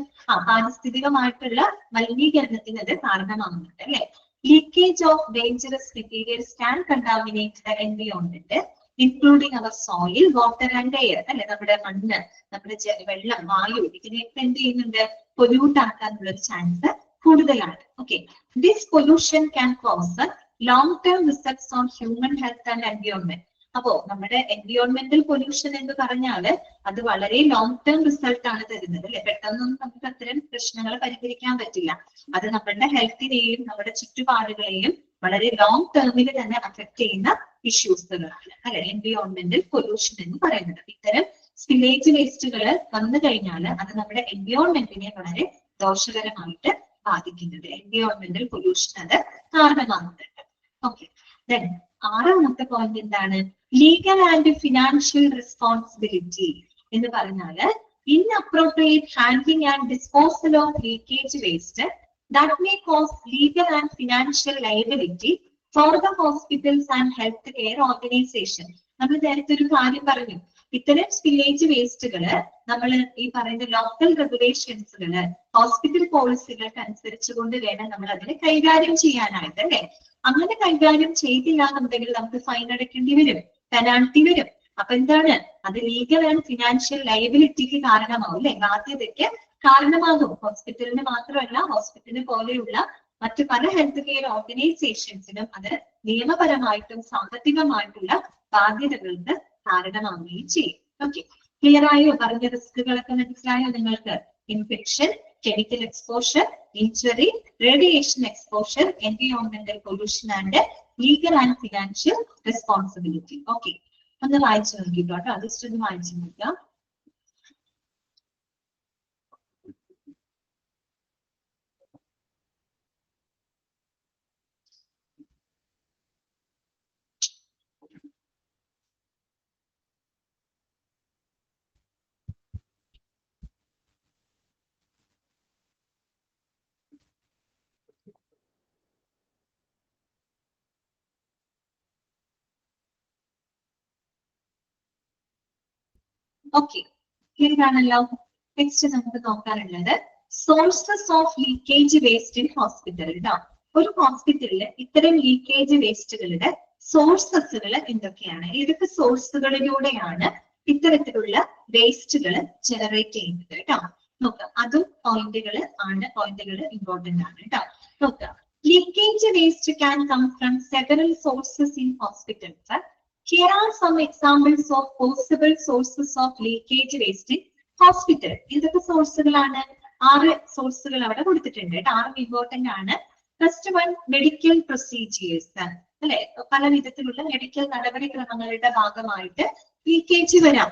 Speaker 1: പാരിസ്ഥിതികമായിട്ടുള്ള മലിനീകരണത്തിന് അത് കാരണമാകുന്നുണ്ട് അല്ലെ. Leakage of dangerous materials can contaminate the environment including our soil, water and air അല്ലെ. നമ്മുടെ മണ്ണ്, നമ്മുടെ വെള്ളം, വായു ഇതിനെയൊക്കെ എന്ത് ചെയ്യുന്നുണ്ട്? പൊല്യൂട്ട് ആക്കാനുള്ള ഒരു ചാൻസ് കൂടുതലാണ്. Okay, this pollution can cos long term results on human health and environment. അപ്പോ നമ്മുടെ എൻവിയോൺമെന്റൽ പൊല്യൂഷൻ എന്ന് പറഞ്ഞാല് അത് വളരെ ലോങ് ടേം റിസൾട്ട് ആണ് തരുന്നത് അല്ലെ. പെട്ടെന്നൊന്നും നമുക്ക് അത്തരം പ്രശ്നങ്ങൾ പരിഹരിക്കാൻ പറ്റില്ല. അത് നമ്മുടെ ഹെൽത്തിനെയും നമ്മുടെ ചുറ്റുപാടുകളെയും വളരെ ലോങ് ടേമിൽ തന്നെ അഫക്ട് ചെയ്യുന്ന ഇഷ്യൂസുകളാണ് അല്ലെ എൻവിയോൺമെന്റൽ പൊല്യൂഷൻ എന്ന് പറയുന്നത്. ഇത്തരം സ്പില്ലേജ് വേസ്റ്റുകൾ വന്നു കഴിഞ്ഞാൽ അത് നമ്മുടെ എൻവിയോൺമെന്റിനെ വളരെ ദോഷകരമായിട്ട് ബാധിക്കുന്നുണ്ട്. എൻവിയോൺമെന്റൽ പൊല്യൂഷൻ അത് കാരണമാകുന്നുണ്ട്. ഓക്കെ, ദെൻ ആറാമത്തെ പോയിന്റ് എന്താണ്? ലീഗൽ ആൻഡ് ഫിനാൻഷ്യൽ റെസ്പോൺസിബിലിറ്റി എന്ന് പറഞ്ഞാല് inappropriate handling and disposal of leakage waste that may cause legal and financial liability for the hospitals and health care organization. നമ്മൾ നേരത്തെ ഒരു കാര്യം പറഞ്ഞു, ഇത്തരം സ്പില്ലേജ് വേസ്റ്റുകള് നമ്മൾ ഈ പറയുന്ന ലോക്കൽ റെഗുലേഷൻസുകള്, ഹോസ്പിറ്റൽ പോളിസികൾക്ക് അനുസരിച്ചുകൊണ്ട് വേണം നമ്മൾ അതിനെ കൈകാര്യം ചെയ്യാനായിട്ട് അല്ലെ. അങ്ങനെ കൈകാര്യം ചെയ്തില്ല എന്നുണ്ടെങ്കിൽ നമുക്ക് ഫൈൻ അടയ്ക്കേണ്ടി വരും, പെനാൽറ്റി വരും. അപ്പൊ എന്താണ്? അത് ലീഗൽ ആൻഡ് ഫിനാൻഷ്യൽ ലയബിലിറ്റിക്ക് കാരണമാവും അല്ലെ, ബാധ്യതയ്ക്ക് കാരണമാകും. ഹോസ്പിറ്റലിന് മാത്രമല്ല, ഹോസ്പിറ്റലിന് പോലെയുള്ള മറ്റു പല ഹെൽത്ത് കെയർ ഓർഗനൈസേഷൻസിനും അത് നിയമപരമായിട്ടും സാമ്പത്തികമായിട്ടുള്ള ബാധ്യതകൾക്ക് കാരണമാവുകയും ചെയ്യും. ഓക്കെ, ക്ലിയർ ആയോ? പറഞ്ഞ റിസ്കുകളൊക്കെ മനസ്സിലായോ നിങ്ങൾക്ക്? Infection, chemical exposure, injury, radiation exposure, എൻവിയോൺമെന്റൽ pollution and legal and financial responsibility. Okay, ഒന്ന് വായിച്ചു നോക്കിക്കോട്ടോ. അത് ജസ്റ്റ് ഒന്ന് വായിച്ചു നോക്കാം. ഓക്കെ, ക്ലിയർ ആണല്ലോ. നെക്സ്റ്റ് നമുക്ക് നോക്കാനുള്ളത് sources of leakage waste in hospital. കേട്ടോ, ഒരു ഹോസ്പിറ്റലിൽ ഇത്തരം ലീക്കേജ് വേസ്റ്റുകളുടെ സോഴ്സസുകൾ എന്തൊക്കെയാണ്? ഏതൊക്കെ സോഴ്സുകളിലൂടെയാണ് ഇത്തരത്തിലുള്ള വേസ്റ്റുകൾ ജനറേറ്റ് ചെയ്യുന്നത്? കേട്ടോ, നോക്കാം. അതും പോയിന്റുകൾ ഇമ്പോർട്ടന്റ് ആണ് കേട്ടോ. നോക്കാം. Leakage waste can come from several sources in hospitals. Here are some examples of possible sources of leakage waste in hospital. ഇതൊക്കെ സോഴ്സുകളാണ്. 6 സോഴ്സുകൾ അവിടെ കൊടുത്തിട്ടുണ്ട്. 6 ഇമ്പോർട്ടന്റ് ആണ്. ഫസ്റ്റ് വൺ, മെഡിക്കൽ പ്രൊസീജിയേഴ്സ് അല്ലെ. പല വിധത്തിലുള്ള മെഡിക്കൽ നടപടിക്രമങ്ങളുടെ ഭാഗമായിട്ട് ലീക്കേജ് വരാം.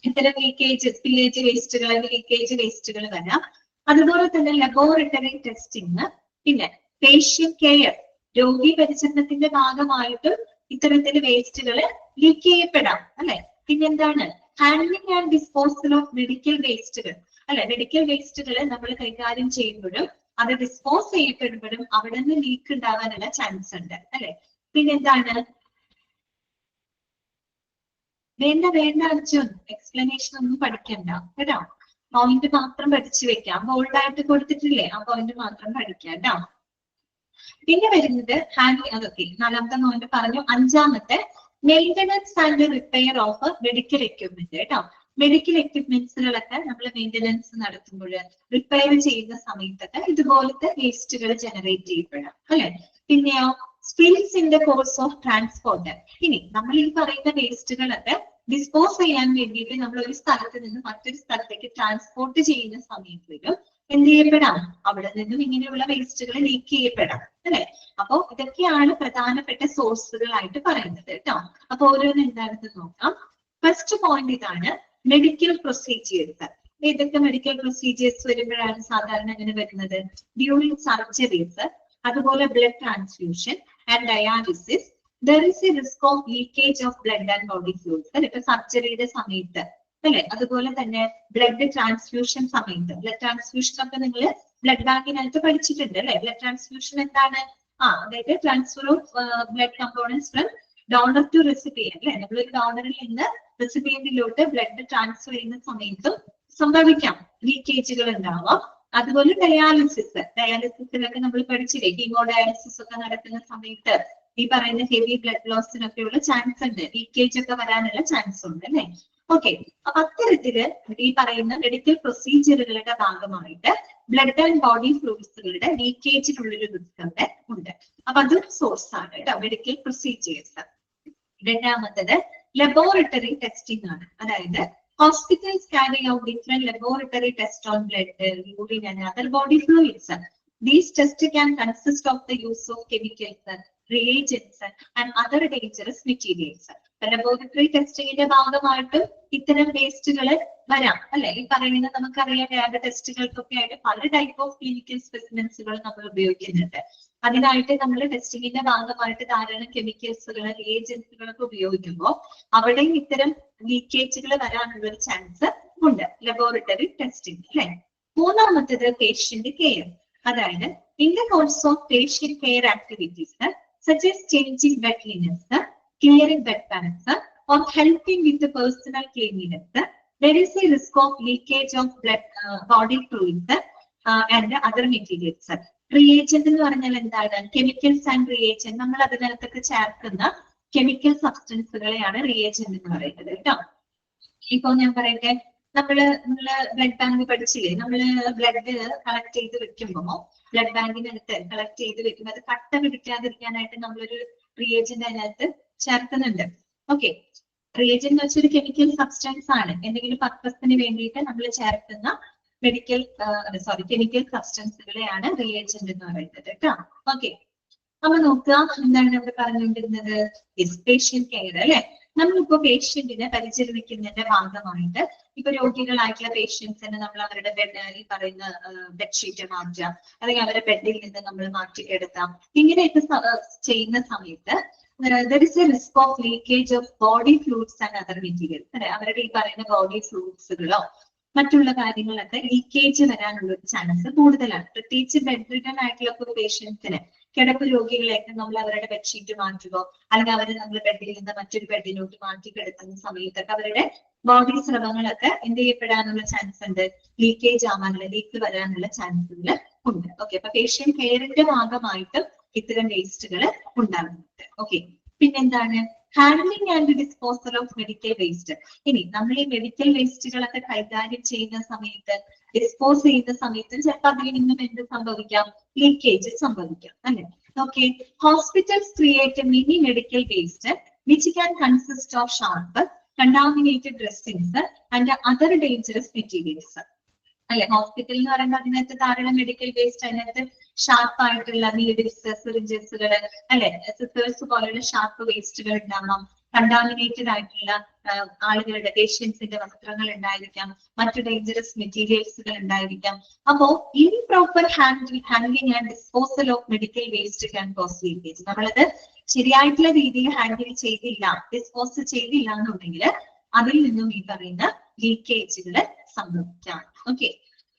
Speaker 1: ഇത്തരം ലീക്കേജ്, സ്പില്ലേജ് വേസ്റ്റുകൾ, ലീക്കേജ് വേസ്റ്റുകൾ വരാം. അതുപോലെ തന്നെ ലബോറട്ടറി ടെസ്റ്റിംഗ്, പിന്നെ പേഷ്യന്റ് കെയർ, രോഗി പരിചരണത്തിന്റെ ഭാഗമായിട്ടും ഇത്തരത്തിൽ വേസ്റ്റുകൾ ലീക്ക് ചെയ്യപ്പെടാം അല്ലെ. പിന്നെന്താണ്? Handling and disposal of medical വേസ്റ്റുകൾ അല്ലെ. മെഡിക്കൽ വേസ്റ്റുകൾ നമ്മൾ കൈകാര്യം ചെയ്യുമ്പോഴും അത് ഡിസ്പോസ് ചെയ്യപ്പെടുമ്പോഴും അവിടെ നിന്ന് ലീക്ക് ഉണ്ടാവാനുള്ള ചാൻസ് ഉണ്ട് അല്ലെ. പിന്നെന്താണ്? വേണ്ട അർജുൻ, എക്സ്പ്ലനേഷൻ ഒന്നും പഠിക്കണ്ട കേട്ടോ. പോയിന്റ് മാത്രം പഠിച്ചു വെക്കാം. ബോൾഡ് ആയിട്ട് കൊടുത്തിട്ടില്ലേ, ആ പോയിന്റ് മാത്രം പഠിക്കാം കേട്ടോ. പിന്നെ വരുന്നത് ഹാൻഡ്ലിംഗ്, അതൊക്കെ 4ാമത്തെ പോയിന്റ് പറഞ്ഞു. 5ാമത്തെ, maintenance and repair of medical equipment കേട്ടോ. മെഡിക്കൽ എക്യുപ്മെന്റ്സുകളൊക്കെ നമ്മൾ മെയിൻ്റനൻസ് നടത്തുമ്പോൾ, റിപ്പയർ ചെയ്യുന്ന സമയത്തൊക്കെ ഇതുപോലത്തെ വേസ്റ്റുകൾ ജനറേറ്റ് ചെയ്യപ്പെടാം അല്ലെ. പിന്നെയോ spills in the course of transport. ഇനി നമ്മൾ ഈ പറയുന്ന വേസ്റ്റുകളൊക്കെ ഡിസ്പോസ് ചെയ്യാൻ വേണ്ടിയിട്ട് നമ്മൾ ഒരു സ്ഥലത്ത് നിന്ന് മറ്റൊരു സ്ഥലത്തേക്ക് ട്രാൻസ്പോർട്ട് ചെയ്യുന്ന സമയത്തിലും എന്ത് ചെയ്യപ്പെടാം? അവിടെ നിന്നും ഇങ്ങനെയുള്ള വേസ്റ്റുകൾ ലീക്ക് ചെയ്യപ്പെടാം അല്ലെ. അപ്പോ ഇതൊക്കെയാണ് പ്രധാനപ്പെട്ട സോഴ്സുകളായിട്ട് പറയുന്നത് കേട്ടോ. അപ്പൊ ഓരോന്നും എന്താണെന്ന് നോക്കാം. ഫസ്റ്റ് പോയിന്റ് ഇതാണ്, മെഡിക്കൽ പ്രൊസീജിയേഴ്സ്. ഏതൊക്കെ മെഡിക്കൽ പ്രൊസീജിയേഴ്സ് വരുമ്പോഴാണ് സാധാരണ ഇങ്ങനെ വരുന്നത്? ഡ്യൂറിങ് സർജറീസ്, അതുപോലെ blood transfusion and dialysis. There is a risk of leakage of blood and body fluids. ഇപ്പൊ സർജറിയുടെ സമയത്ത് അല്ലെ, അതുപോലെ തന്നെ ബ്ലഡ് ട്രാൻസ്ഫ്യൂഷൻ സമയത്ത്. ബ്ലഡ് ട്രാൻസ്ഫ്യൂഷൻ ഒക്കെ നിങ്ങൾ ബ്ലഡ് ബാങ്കിനകത്ത് പഠിച്ചിട്ടുണ്ട് അല്ലെ. ബ്ലഡ് ട്രാൻസ്ഫ്യൂഷൻ എന്താണ്? അതായത് transfer of blood components from donor to recipient അല്ലെ, നമ്മളൊരു ഡോണറിൽ നിന്ന് റെസിപ്പിയന്റിലോട്ട് ബ്ലഡ് ട്രാൻസ്ഫർ ചെയ്യുന്ന സമയത്തും സംഭവിക്കാം ലീക്കേജുകൾ ഉണ്ടാവാം. അതുപോലെ ഡയാലിസിസിലൊക്കെ നമ്മൾ പഠിച്ചില്ലേ, കീമോ ഡയാലിസിസ് ഒക്കെ നടക്കുന്ന സമയത്ത് ഈ പറയുന്ന ഹെവി ബ്ലഡ് ലോസിനൊക്കെയുള്ള ചാൻസ് ഉണ്ട്, ലീക്കേജ് ഒക്കെ വരാനുള്ള ചാൻസ് ഉണ്ട് അല്ലെ. ഓക്കെ, അപ്പൊ അത്തരത്തില് ഈ പറയുന്ന മെഡിക്കൽ പ്രൊസീജിയറുകളുടെ ഭാഗമായിട്ട് ബ്ലഡ് ആൻഡ് ബോഡി ഫ്ലൂയിഡ്സുകളുടെ ലീക്കേജിനുള്ളൊരു റിസ്ക് അവിടെ ഉണ്ട്. അപ്പൊ അതൊരു സോഴ്സ് ആണ് കേട്ടോ മെഡിക്കൽ പ്രൊസീജിയേഴ്സ്. രണ്ടാമത്തത് ലബോറട്ടറി ടെസ്റ്റിംഗ് ആണ്. അതായത് hospitals carry out different laboratory tests on blood, urine and other body fluids. These tests can consist of the use of chemicals, reagents and other dangerous materials. Laboratory ടെസ്റ്റിംഗിന്റെ ഭാഗമായിട്ടും ഇത്തരം വേസ്റ്റുകൾ വരാം അല്ലെ. ഈ പറയുന്ന നമുക്കറിയാം ലാബ് ടെസ്റ്റുകൾക്കൊക്കെ ആയിട്ട് പല ടൈപ്പ് ഓഫ് ക്ലിനിക്കൽ സ്പെസിമെൻസുകൾ നമ്മൾ ഉപയോഗിക്കുന്നുണ്ട്. അതിനായിട്ട് നമ്മൾ ടെസ്റ്റിംഗിന്റെ ഭാഗമായിട്ട് ധാരാളം കെമിക്കൽസുകൾ, റിയേജൻസുകളൊക്കെ ഉപയോഗിക്കുമ്പോൾ അവിടെയും ഇത്തരം ലീക്കേജുകൾ വരാനുള്ള ഒരു ചാൻസ് ഉണ്ട് ലബോറട്ടറി ടെസ്റ്റിംഗ് അല്ലെ. മൂന്നാമത്തേത് പേഷ്യന്റ് കെയർ. അതായത് in the course of patient care activities such as changing bed linens, clearing bed pans, or helping with the personal cleanliness, there is a risk of leakage of blood, body fluids and other materials. Reagent എന്ന് പറഞ്ഞാൽ എന്താണ്? Chemicals and reagent. നമ്മൾ അതിനകത്തൊക്കെ ചേർക്കുന്ന കെമിക്കൽ സബ്സ്റ്റൻസുകളെയാണ് റിയേജന്റ് എന്ന് പറയുന്നത് കേട്ടോ. ഇപ്പൊ ഞാൻ പറയട്ടെ, നമ്മള് ബ്ലഡ് ബാങ്ക് പഠിച്ചില്ലേ, നമ്മള് ബ്ലഡ് കളക്ട് ചെയ്ത് വെക്കുമ്പോ ബ്ലഡ് ബാങ്കിനകത്ത് കളക്ട് ചെയ്ത് വെക്കുമ്പോൾ അത് കട്ട പിടിക്കാതിരിക്കാനായിട്ട് നമ്മളൊരു റിയേജന്റ് അതിനകത്ത് ചേർക്കുന്നുണ്ട്. ഓക്കെ, റിയേജന്റ് എന്ന് വെച്ചൊരു കെമിക്കൽ സബ്സ്റ്റൻസ് ആണ്, എന്തെങ്കിലും പർപ്പസിന് വേണ്ടിയിട്ട് നമ്മൾ ചേർക്കുന്ന കെമിക്കൽ സബ്സ്റ്റൻസുകളെയാണ് റിയേജന്റ് എന്ന് പറയുന്നത് കേട്ടോ. ഓക്കെ, അപ്പൊ നോക്കുക എന്താണ് ഇവിടെ പറഞ്ഞുകൊണ്ടിരുന്നത്, പേഷ്യന്റ് കെയർ അല്ലെ. നമ്മളിപ്പോ പേഷ്യന്റിനെ പരിചരിക്കുന്നതിന്റെ ഭാഗമായിട്ട് ഇപ്പൊ രോഗികളായിട്ടുള്ള പേഷ്യൻസിന് നമ്മൾ അവരുടെ ബെഡ്, ഈ പറയുന്ന ബെഡ്ഷീറ്റ് മാറ്റാം, അല്ലെങ്കിൽ അവരുടെ ബെഡിൽ നിന്ന് നമ്മൾ മാറ്റിക്കെടുത്താം. ഇങ്ങനെയൊക്കെ ചെയ്യുന്ന സമയത്ത് there is a risk of leakage of body fluids and other materials. അവരുടെ ഈ പറയുന്ന ബോഡി ഫ്ലൂയിഡ്സുകളോ മറ്റുള്ള കാര്യങ്ങളൊക്കെ ലീക്കേജ് വരാനുള്ള ഒരു ചാൻസ് കൂടുതലാണ്. പ്രത്യേകിച്ച് ബെഡ് റിഡൻ ആയിട്ടുള്ള ഒരു പേഷ്യൻസിന്, കിടപ്പ് രോഗികളെയൊക്കെ നമ്മൾ അവരുടെ ബെഡ്ഷീറ്റ് മാറ്റുകയോ അല്ലെങ്കിൽ അവരെ നമ്മൾ ബെഡിൽ നിന്ന് മറ്റൊരു ബെഡിലോട്ട് മാറ്റി കിടക്കുന്ന സമയത്തൊക്കെ അവരുടെ ബോഡി സ്രവങ്ങളൊക്കെ എന്ത് ചെയ്യപ്പെടാനുള്ള ചാൻസ് ഉണ്ട്, ലീക്കേജ് ആവാനുള്ള, ലീക്ക് വരാനുള്ള ചാൻസുകൾ ഉണ്ട്. ഓക്കെ, അപ്പൊ പേഷ്യന്റ് കെയറിന്റെ ഭാഗമായിട്ടും ഇത്തരം വേസ്റ്റുകൾ ഉണ്ടാകുന്നുണ്ട്. ഓക്കെ, പിന്നെന്താണ് handling and disposal of medical waste. ഇനി നമ്മൾ ഈ മെഡിക്കൽ വേസ്റ്റുകളൊക്കെ കൈകാര്യം ചെയ്യുന്ന സമയത്ത്, ഡിസ്പോസ് ചെയ്യുന്ന സമയത്ത് ചിലപ്പോൾ അതിൽ നിന്നും എന്ത് സംഭവിക്കാം, ലീക്കേജ് സംഭവിക്കാം അല്ലെ. Okay, hospitals create mini medical waste which can consist of sharp, contaminated dressings and other dangerous materials അല്ലെ. ഹോസ്പിറ്റൽ എന്ന് പറയുമ്പോൾ അതിനകത്ത് ധാരാളം മെഡിക്കൽ വേസ്റ്റ്, അതിനകത്ത് ഷാർപ്പ് ആയിട്ടുള്ള നീഡിൽസ്, സിറിഞ്ചസുകൾ അല്ലെ, സിസേഴ്സ് പോലെയുള്ള ഷാർപ്പ് വേസ്റ്റുകൾ ഉണ്ടാവാം. കണ്ടാമിനേറ്റഡ് ആയിട്ടുള്ള ആളുകളുടെ, പേഷ്യൻസിന്റെ വസ്ത്രങ്ങൾ ഉണ്ടായിരിക്കാം, മറ്റു ഡേഞ്ചറസ് മെറ്റീരിയൽസുകൾ ഉണ്ടായിരിക്കാം. അപ്പോ improper handling and disposal of medical waste can cos leakage. നമ്മളത് ശരിയായിട്ടുള്ള രീതിയിൽ ഹാൻഡിൽ ചെയ്തില്ല, ഡിസ്പോസ് ചെയ്തില്ല എന്നുണ്ടെങ്കിൽ അതിൽ നിന്നും ഈ പറയുന്ന ലീക്കേജുകൾ സംഭവിക്കാം. ഓക്കെ,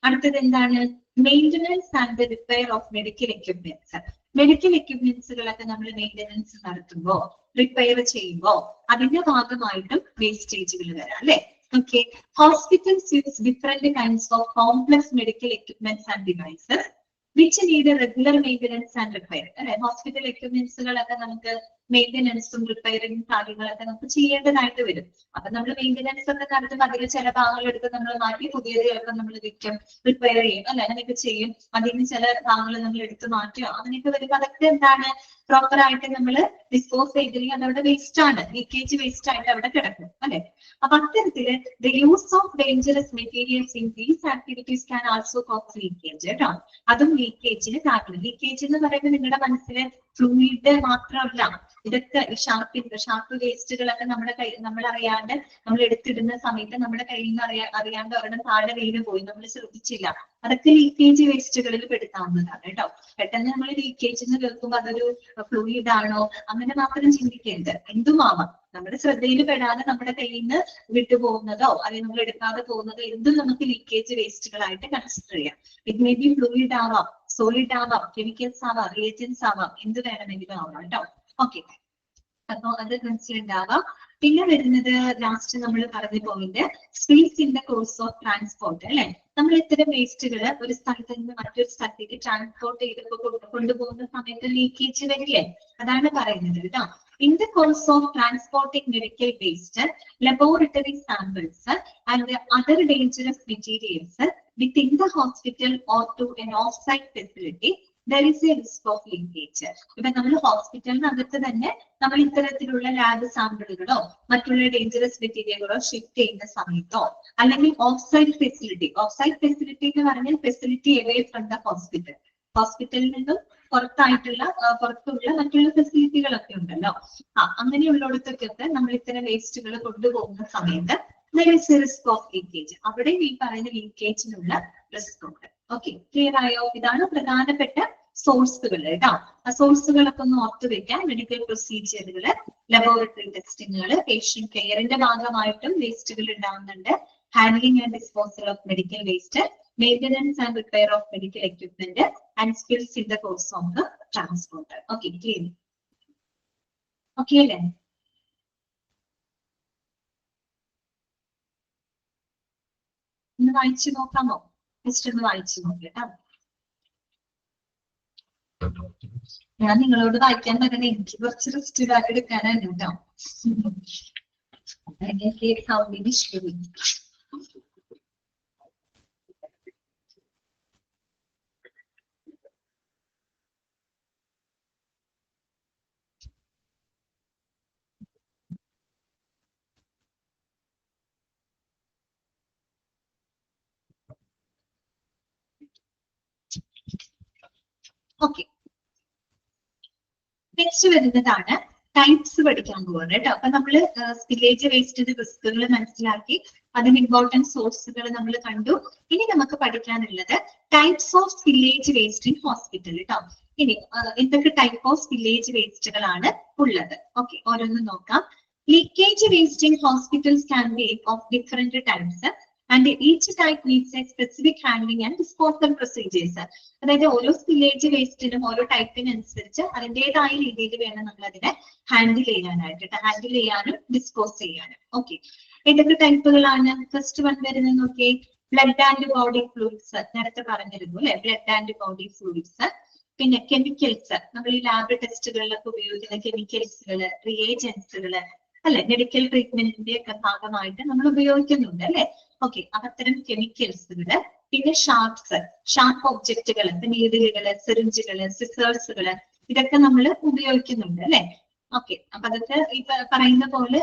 Speaker 1: അടുത്തത് എന്താണ്, maintenance and repair of medical equipments. Medical എക്യുപ്മെന്റ്സുകളൊക്കെ നമ്മൾ മെയിൻ്റനൻസ് നടത്തുമ്പോ, റിപ്പയർ ചെയ്യുമ്പോ അതിന്റെ ഭാഗമായിട്ടും വേസ്റ്റേജുകൾ വരാം അല്ലെ. Okay, hospitals use different kinds of complex medical equipments and devices which need regular maintenance and repair അല്ലെ. ഹോസ്പിറ്റൽ എക്യുപ്മെന്റ്സുകളൊക്കെ നമുക്ക് മെയിൻ്റനൻസും റിപ്പയറിംഗ് കാര്യങ്ങളൊക്കെ നമുക്ക് ചെയ്യേണ്ടതായിട്ട് വരും. അപ്പൊ നമ്മൾ മെയിൻ്റനൻസ് ഒക്കെ നടത്തുമ്പോൾ അതിൽ ചില ഭാഗങ്ങൾ എടുത്ത് നമ്മൾ മാറ്റി പുതിയത് ചിലപ്പോൾ നമ്മൾ വിൽക്കും, റിപ്പയർ ചെയ്യും അല്ലെ, അങ്ങനെയൊക്കെ ചെയ്യും. അതിന് ചില ഭാഗങ്ങൾ നമ്മൾ എടുത്ത് മാറ്റുക, അങ്ങനെയൊക്കെ വരുമ്പോൾ അതൊക്കെ എന്താണ്, പ്രോപ്പർ ആയിട്ട് നമ്മൾ ഡിസ്പോസ് ചെയ്തില്ലെങ്കിൽ അതവിടെ വേസ്റ്റ് ആണ്, ലീക്കേജ് വേസ്റ്റ് ആയിട്ട് അവിടെ കിടക്കും അല്ലെ. അപ്പൊ അത്തരത്തില് the use of dangerous materials in these activities can also cause leakage കേട്ടോ. അതും ലീക്കേജിന് കാരണം. ലീക്കേജ് എന്ന് പറയുമ്പോൾ നിങ്ങളുടെ മനസ്സിൽ ഫ്ലൂയിഡ് മാത്രമല്ല, ഇതൊക്കെ ഷാർപ്പ് വേസ്റ്റുകളൊക്കെ നമ്മുടെ നമ്മൾ അറിയാണ്ട് നമ്മൾ എടുത്തിടുന്ന സമയത്ത് നമ്മുടെ കയ്യിൽ നിന്ന് അറിയാണ്ട് ഒരെണ്ണം താഴെ വീണ് പോയി, നമ്മൾ ശ്രദ്ധിച്ചില്ല, അതൊക്കെ ലീക്കേജ് വേസ്റ്റുകളിൽ പെടുത്താവുന്നതാണ് കേട്ടോ. പെട്ടെന്ന് നമ്മൾ ലീക്കേജ് എന്ന് കേൾക്കുമ്പോൾ അതൊരു ഫ്ലൂയിഡ് ആണോ അങ്ങനെ മാത്രം ചിന്തിക്കരുത്, എന്തുമാവാം. നമ്മുടെ ശ്രദ്ധയിൽ പെടാതെ നമ്മുടെ കയ്യിൽ നിന്ന് വിട്ടുപോകുന്നതോ അല്ലെങ്കിൽ നമ്മൾ എടുക്കാതെ പോകുന്നതോ എന്തും നമുക്ക് ലീക്കേജ് വേസ്റ്റുകളായിട്ട് കൺസിഡർ ചെയ്യാം. ഇറ്റ് മേ ബി ഫ്ലൂയിഡ് ആവാം, സോളിഡ് ആവാം, കെമിക്കൽസ് ആവാം, റിയേജൻസ് ആവാം, എന്ത് വേണമെങ്കിലും ആവാം കേട്ടോ. ഓക്കെ, അപ്പൊ അത് മനസ്സിലുണ്ടാവാം. പിന്നെ വരുന്നത് ലാസ്റ്റ് നമ്മൾ പറഞ്ഞ point space in the course of transport അല്ലെ. നമ്മൾ ഇത്തരം വേസ്റ്റുകൾ ഒരു സ്ഥലത്ത് നിന്ന് മറ്റൊരു സ്ഥലത്തേക്ക് ട്രാൻസ്പോർട്ട് ചെയ്ത് കൊണ്ടുപോകുന്ന സമയത്ത് ലീക്കേജ് വരില്ലേ, അതാണ് പറയുന്നത് കേട്ടോ. In the course of transporting medical waste, laboratory samples and other dangerous materials within the hospital or to an off site facility there is a risk of leakage. ഇപ്പൊ നമ്മൾ ഹോസ്പിറ്റലിനകത്ത് തന്നെ നമ്മൾ ഇത്തരത്തിലുള്ള ലാബ് സാമ്പിളുകളോ മറ്റുള്ള ഡേഞ്ചറസ് മെറ്റീരിയലുകളോ ഷിഫ്റ്റ് ചെയ്യുന്ന സമയത്തോ, അല്ലെങ്കിൽ ഓഫ് സൈറ്റ് ഫെസിലിറ്റി എന്ന് പറഞ്ഞാൽ facility away from the hospital, ഹോസ്പിറ്റലിൽ നിന്നും പുറത്തുള്ള മറ്റുള്ള ഫെസിലിറ്റികളൊക്കെ ഉണ്ടല്ലോ, അങ്ങനെയുള്ളിടത്തൊക്കെ നമ്മൾ ഇത്തരം വേസ്റ്റുകൾ കൊണ്ടുപോകുന്ന സമയത്ത് there is a risk of leakage. അവിടെ ഈ പറയുന്ന ലീക്കേജിനുള്ള റിസ്ക് ഉണ്ട്. ഓക്കെ, ക്ലിയർ ആയോ? ഇതാണ് പ്രധാനപ്പെട്ട സോഴ്സുകൾ കേട്ടോ. ആ സോഴ്സുകളൊക്കെ ഒന്ന് ഓർത്തു വെക്കാൻ. മെഡിക്കൽ പ്രൊസീജിയറുകള്, ലബോറട്ടറി ടെസ്റ്റിങ്ങുകൾ, പേഷ്യന്റ് കെയറിന്റെ ഭാഗമായിട്ടും വേസ്റ്റുകൾ ഉണ്ടാവുന്നുണ്ട്. Handling and disposal of medical waste, maintenance and repair of medical equipment and skills in the course of the transport. Okay, clear? Okay അല്ലേ? ഒന്ന് വായിച്ചു നോക്കാമോ? ജസ്റ്റ് ഒന്ന് വായിച്ചു നോക്കിട്ടോ. ഞാൻ നിങ്ങളോട് വായിക്കാൻ പറഞ്ഞ എനിക്ക് കുറച്ച് റെസ്റ്റ് എടുക്കാനാണ് കേട്ടോ. എനിക്ക് സൗണ്ടിന് ഇഷ്യൂ. ഓക്കെ, നെക്സ്റ്റ് വരുന്നതാണ് ടൈപ്സ് പഠിക്കാൻ പോവാണ് കേട്ടോ. അപ്പൊ നമ്മള് സ്പില്ലേജ് വേസ്റ്റിന്റെ റിസ്കുകൾ മനസ്സിലാക്കി, അതിന് ഇമ്പോർട്ടന്റ് സോഴ്സുകൾ നമ്മൾ കണ്ടു. ഇനി നമുക്ക് പഠിക്കാനുള്ളത് types of spillage waste in hospital കേട്ടോ. ഇനി എന്തൊക്കെ ടൈപ്പ് ഓഫ് സ്പില്ലേജ് വേസ്റ്റുകളാണ് ഉള്ളത്? ഓക്കെ, ഓരോന്ന് നോക്കാം. Leakage waste in hospitals can be of different types and each type needs a specific handling and disposal procedures. അതായത് ഓരോ സ്പില്ലേജ് വേസ്റ്റിനും ഓരോ ടൈപ്പിനനുസരിച്ച് അതിൻ്റെതായ രീതിയിൽ വേണം നമ്മൾ അതിനെ ഹാൻഡിൽ ചെയ്യാനായിട്ട്, ഹാൻഡിൽ ചെയ്യാനും ഡിസ്പോസ് ചെയ്യാനും. ഓക്കെ, ഏതൊക്കെ ടൈപ്പുകളാണ്? ഫസ്റ്റ് വൺ വരുന്നത് നോക്കി, ബ്ലഡ് ആൻഡ് ബോഡി ഫ്ലൂയിഡ്സ്. നേരത്തെ പറഞ്ഞിരുന്നു അല്ലെ, ബ്ലഡ് ആൻഡ് ബോഡി ഫ്ലൂയിഡ്സ്. പിന്നെ കെമിക്കൽസ്, നമ്മൾ ഈ ലാബ് ടെസ്റ്റുകളിലൊക്കെ ഉപയോഗിക്കുന്ന കെമിക്കൽസുകള്, റിയേജൻസുകള് അല്ലെ, മെഡിക്കൽ ട്രീറ്റ്മെന്റിന്റെ ഒക്കെ ഭാഗമായിട്ട് നമ്മൾ ഉപയോഗിക്കുന്നുണ്ട് അല്ലെ. ഓക്കെ, അത്തരം കെമിക്കൽസുകള്. പിന്നെ ഷാർപ്പ് ഒബ്ജക്റ്റുകൾ, നീഡിലുകള്, സിറിഞ്ചുകള്, സിസേഴ്സുകള്, ഇതൊക്കെ നമ്മൾ ഉപയോഗിക്കുന്നുണ്ട് അല്ലെ. ഓക്കെ, അപ്പൊ അതൊക്കെ ഇപ്പൊ പറയുന്ന പോലെ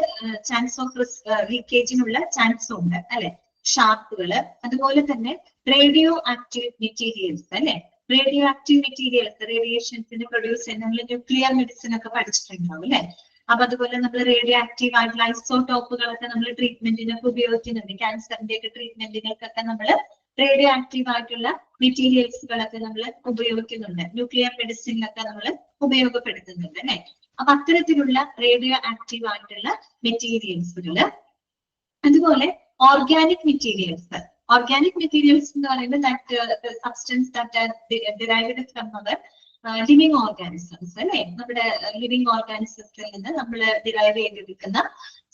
Speaker 1: ചാൻസ് ഓഫ് ലീക്കേജിനുള്ള ചാൻസ് ഉണ്ട് അല്ലെ. ഷാർപ്പുകള്, അതുപോലെ തന്നെ റേഡിയോ ആക്റ്റീവ് മെറ്റീരിയൽസ് അല്ലെ. റേഡിയോ ആക്റ്റീവ് മെറ്റീരിയൽസ് റേഡിയേഷൻസിന് പ്രൊഡ്യൂസ് ചെയ്യുന്ന, നമ്മൾ ന്യൂക്ലിയർ മെഡിസിൻ ഒക്കെ പഠിച്ചിട്ടുണ്ടാവും അല്ലെ. അപ്പൊ അതുപോലെ നമ്മൾ റേഡിയോ ആക്റ്റീവ് ആയിട്ടുള്ള ഐസോടോപ്പുകളൊക്കെ നമ്മൾ ട്രീറ്റ്മെന്റിനൊക്കെ ഉപയോഗിക്കുന്നുണ്ട്. ക്യാൻസറിന്റെ ഒക്കെ ട്രീറ്റ്മെന്റിനൊക്കെ നമ്മൾ റേഡിയോ ആക്റ്റീവ് ആയിട്ടുള്ള മെറ്റീരിയൽസുകളൊക്കെ നമ്മൾ ഉപയോഗിക്കുന്നുണ്ട്. ന്യൂക്ലിയർ മെഡിസിനിലൊക്കെ നമ്മൾ ഉപയോഗപ്പെടുത്തുന്നുണ്ട് അല്ലെ. അപ്പൊ അത്തരത്തിലുള്ള റേഡിയോ ആക്റ്റീവ് ആയിട്ടുള്ള മെറ്റീരിയൽസുകള്. അതുപോലെ ഓർഗാനിക് മെറ്റീരിയൽസ്. ഓർഗാനിക് മെറ്റീരിയൽസ് എന്ന് പറയുന്നത് substance that are derived from our living organisms അല്ലെ. നമ്മുടെ ലിവിങ് ഓർഗാനിസത്തിൽ നിന്ന് നമ്മൾ ഡിറൈവ് ചെയ്തെടുക്കുന്ന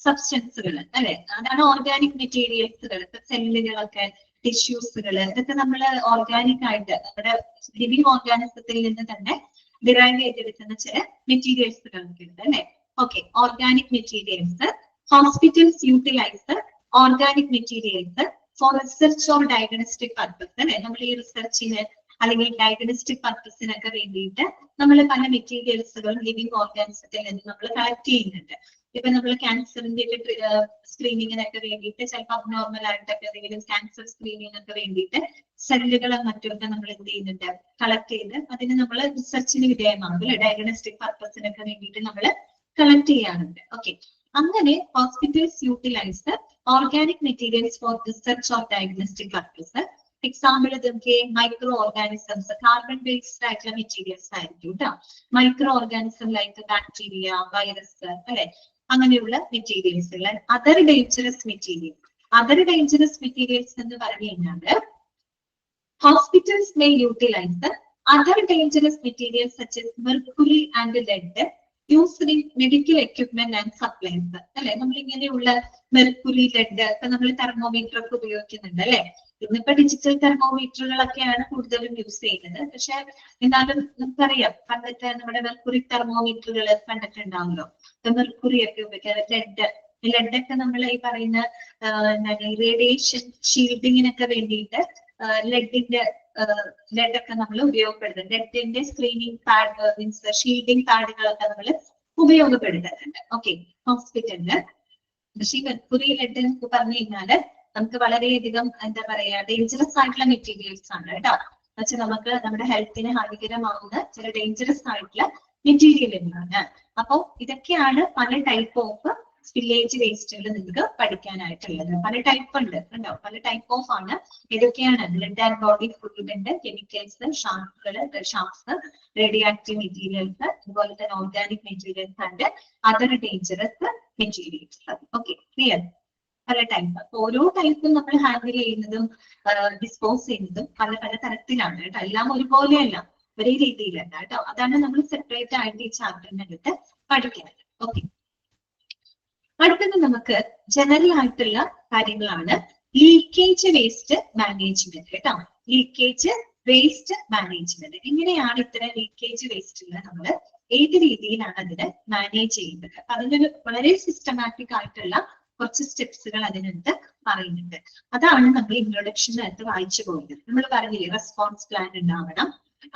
Speaker 1: സബ്സ്റ്റൻസുകൾ അല്ലെ, അതാണ് ഓർഗാനിക് മെറ്റീരിയൽസുകൾ. സെല്ലുകളൊക്കെ, ടിഷ്യൂസുകൾ, ഇതൊക്കെ നമ്മൾ ഓർഗാനിക് ആയിട്ട് നമ്മുടെ ലിവിങ് ഓർഗാനിസത്തിൽ നിന്ന് തന്നെ ഡിറൈവ് ചെയ്തെടുക്കുന്ന ചില മെറ്റീരിയൽസുകളൊക്കെ ഉണ്ട് അല്ലെ. Okay, organic materials. Hospitals utilise organic materials for research or diagnostic purpose അല്ലെ. നമ്മൾ ഈ റിസർച്ചിന് അല്ലെങ്കിൽ ഡയഗ്നോസ്റ്റിക് പർപ്പസിനൊക്കെ വേണ്ടിയിട്ട് നമ്മൾ പല മെറ്റീരിയൽസുകളും ലിവിങ് ഓർഗാനിസത്തിൽ നിന്ന് നമ്മൾ കളക്ട് ചെയ്യുന്നുണ്ട്. ഇപ്പൊ നമ്മൾ ക്യാൻസറിന്റെ സ്ക്രീനിങ്ങിനൊക്കെ വേണ്ടിയിട്ട് ചിലപ്പോൾ അബ്നോർമൽ ആയിട്ടൊക്കെ എന്തെങ്കിലും ക്യാൻസർ സ്ക്രീനിങ്ങിനൊക്കെ വേണ്ടിയിട്ട് സെല്ലുകളും മറ്റൊക്കെ നമ്മൾ എന്ത് ചെയ്യുന്നുണ്ട്, കളക്ട് ചെയ്ത് അതിന് നമ്മൾ റിസർച്ചിന് വിധേയമാകും അല്ലെ. ഡയഗ്നോസ്റ്റിക് പർപ്പസിനൊക്കെ വേണ്ടിയിട്ട് നമ്മൾ കളക്ട് ചെയ്യാറുണ്ട്. ഓക്കെ, അങ്ങനെ hospitals utilise organic materials for research or diagnostic purpose. Example ഇതൊക്കെ മൈക്രോ ഓർഗാനിസംസ്, കാർബൺ ബേസ്ഡ് ആയിട്ടുള്ള മെറ്റീരിയൽസ് ആയിരിക്കും കേട്ടോ. Microorganism like bacteria, virus അല്ലെ, അങ്ങനെയുള്ള മെറ്റീരിയൽസുകൾ. അതർ ഡേഞ്ചറസ് മെറ്റീരിയൽസ് എന്ന് പറഞ്ഞു കഴിഞ്ഞാൽ hospitals may utilise other dangerous materials such as mercury and lead used in medical equipment and supplies അല്ലെ. നമ്മൾ ഇങ്ങനെയുള്ള മെർക്കുറി, ലെഡ് ഒക്കെ നമ്മൾ തെർമോമീറ്റർ ഒക്കെ ഉപയോഗിക്കുന്നുണ്ട് അല്ലെ. ഇന്നിപ്പോ ഡിജിറ്റൽ തെർമോമീറ്ററുകളൊക്കെയാണ് കൂടുതലും യൂസ് ചെയ്യുന്നത്. പക്ഷെ എന്നാലും നമുക്കറിയാം പണ്ടത്തെ നമ്മുടെ മെർക്കുറി തെർമോമീറ്ററുകൾ കണ്ടിട്ടുണ്ടാവുമല്ലോ. മെർക്കുറി ഒക്കെ ഉപയോഗിക്കുക. ലെഡൊക്കെ നമ്മൾ ഈ പറയുന്ന എന്താണ് റേഡിയേഷൻ ഷീൽഡിങ്ങിനൊക്കെ വേണ്ടിയിട്ട് ലെഡൊക്കെ നമ്മൾ ഉപയോഗപ്പെടുത്തുന്നത്. ലെഡിന്റെ സ്ക്രീനിങ് പാഡ് മീൻസ് ഷീൽഡിങ് പാഡുകളൊക്കെ നമ്മൾ ഉപയോഗപ്പെടുത്തുന്നുണ്ട്. ഓക്കെ, ഹോസ്പിറ്റലില്. പക്ഷെ ഈ മെർക്കുറി, ലെഡ് എന്നൊക്കെ പറഞ്ഞു കഴിഞ്ഞാല് നമുക്ക് വളരെയധികം എന്താ പറയാ ഡേഞ്ചറസ് ആയിട്ടുള്ള മെറ്റീരിയൽസ് ആണ് കേട്ടോ. എന്നുവെച്ചാൽ നമുക്ക് നമ്മുടെ ഹെൽത്തിന് ഹാനികരമാവുന്ന ചില ഡേഞ്ചറസ് ആയിട്ടുള്ള മെറ്റീരിയലുകളാണ്. അപ്പൊ ഇതൊക്കെയാണ് പല ടൈപ്പ് ഓഫ് സ്പില്ലേജ് വേസ്റ്റുകൾ നിങ്ങൾക്ക് പഠിക്കാനായിട്ടുള്ളത്. പല ടൈപ്പ് ഉണ്ട് കണ്ടോ, പല ടൈപ്പ് ഓഫ് ആണ്. ഏതൊക്കെയാണ്? Blood and body fluid, chemicals, sharps, radio active materials, അതുപോലെ തന്നെ organic materials and other dangerous materials. Okay, clear? പല ടൈപ്പ്. അപ്പൊ ഓരോ ടൈപ്പും നമ്മൾ ഹാൻഡിൽ ചെയ്യുന്നതും ഡിസ്പോസ് ചെയ്യുന്നതും പല പല തരത്തിലാണ് കേട്ടോ. എല്ലാം ഒരുപോലെയല്ല, ഒരേ രീതിയിലല്ല കേട്ടോ. അതാണ് നമ്മൾ സെപ്പറേറ്റ് ആയിട്ട് ഈ ചാപ്റ്ററിനകത്ത് പഠിക്കുന്നത്. ഓക്കെ, അടുത്തത് നമുക്ക് ജനറൽ ആയിട്ടുള്ള കാര്യങ്ങളാണ്. ലീക്കേജ് വേസ്റ്റ് മാനേജ്മെന്റ് കേട്ടോ. Leakage waste management. എങ്ങനെയാണ് ഇത്തരം ലീക്കേജ് വേസ്റ്റുകൾ നമ്മൾ ഏത് രീതിയിലാണ് അതിനെ മാനേജ് ചെയ്യുന്നത്? അതിനൊരു വളരെ സിസ്റ്റമാറ്റിക് ആയിട്ടുള്ള കുറച്ച് സ്റ്റെപ്സുകൾ അതിനകത്ത് പറയുന്നുണ്ട്. അതാണ് നമ്മൾ ഇൻട്രൊഡക്ഷനകത്ത് വായിച്ചു പോകുന്നത്. നമ്മൾ പറഞ്ഞില്ലേ റെസ്പോൺസ് പ്ലാൻ ഉണ്ടാവണം,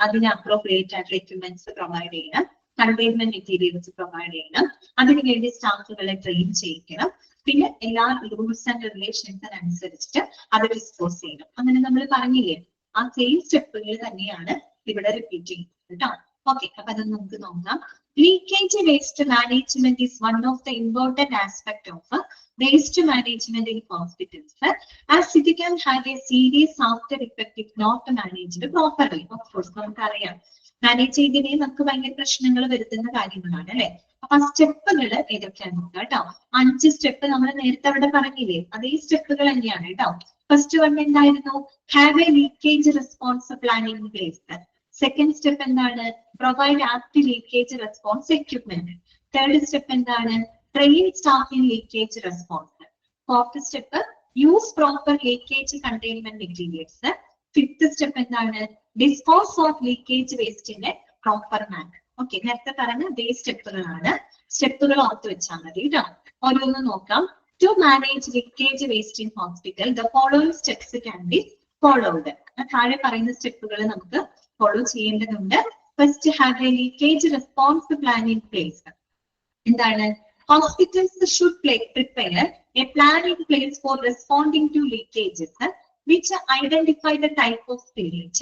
Speaker 1: അതിന് അപ്രോപ്രിയേറ്റ് ആയിട്ടുള്ള എക്യുപ്മെന്റ്സ് പ്രൊവൈഡ് ചെയ്യണം, കണ്ടെയ്ൻമെന്റ് മെറ്റീരിയൽസ് പ്രൊവൈഡ് ചെയ്യണം, അതിനുവേണ്ടി സ്റ്റാഫുകളെ ട്രെയിൻ ചെയ്യിക്കണം, പിന്നെ എല്ലാ റൂൾസ് ആൻഡ് റെഗുലേഷൻസിനനുസരിച്ചിട്ട് അത് ഡിസ്പോസ് ചെയ്യണം. അങ്ങനെ നമ്മൾ പറഞ്ഞില്ലേ, ആ സെയിം സ്റ്റെപ്പുകൾ തന്നെയാണ് ഇവിടെ റിപ്പീറ്റ് ചെയ്യുന്നത് കേട്ടോ. ഓക്കെ, അപ്പൊ അത് നമുക്ക് നോക്കാം. Leakage waste management is one of the important aspect of waste management in hospitals as it can have a serious after effect if not managed properly. Of course നമുക്കറിയാം മാനേജ് ചെയ്തതിനെ നമുക്ക് ഭയങ്കര പ്രശ്നങ്ങൾ വരുത്തുന്ന കാര്യങ്ങളാണ് അല്ലെ. അപ്പൊ ആ സ്റ്റെപ്പുകൾ ഏതൊക്കെയാണെന്ന് നോക്കാം കേട്ടോ. 5 സ്റ്റെപ്പ് നമ്മൾ നേരത്തെ അവിടെ പറഞ്ഞില്ലേ, അതേ സ്റ്റെപ്പുകൾ തന്നെയാണ് കേട്ടോ. ഫസ്റ്റ് വൺ എന്തായിരുന്നു? Have a leakage response plan in place. Second step എന്താണ്? Provide apt leakage response equipment. Third step എന്താണ്? Train staff in leakage response. Fourth step use proper leakage containment materials. Fifth step എന്താണ്? ഡിസ്പോസ് ഓഫ് ലീക്കേജ് വേസ്റ്റിന്റെ പ്രോപ്പർ മാനർ. ഓക്കെ, നേരത്തെ പറഞ്ഞ അതേ സ്റ്റെപ്പുകളാണ്. സ്റ്റെപ്പുകൾ ഓർത്ത് വെച്ചാൽ മതി കേട്ടോ. ഓരോന്ന് നോക്കാം. To manage leakage waste in hospital the following steps can be followed. താഴെ പറയുന്ന സ്റ്റെപ്പുകൾ നമുക്ക് ഫോളോ ചെയ്യേണ്ടതുണ്ട്. First, have a leakage response plan in place. എന്താണ്? Hospitals should prepare a plan in place for responding to leakages which identify the type of spillage,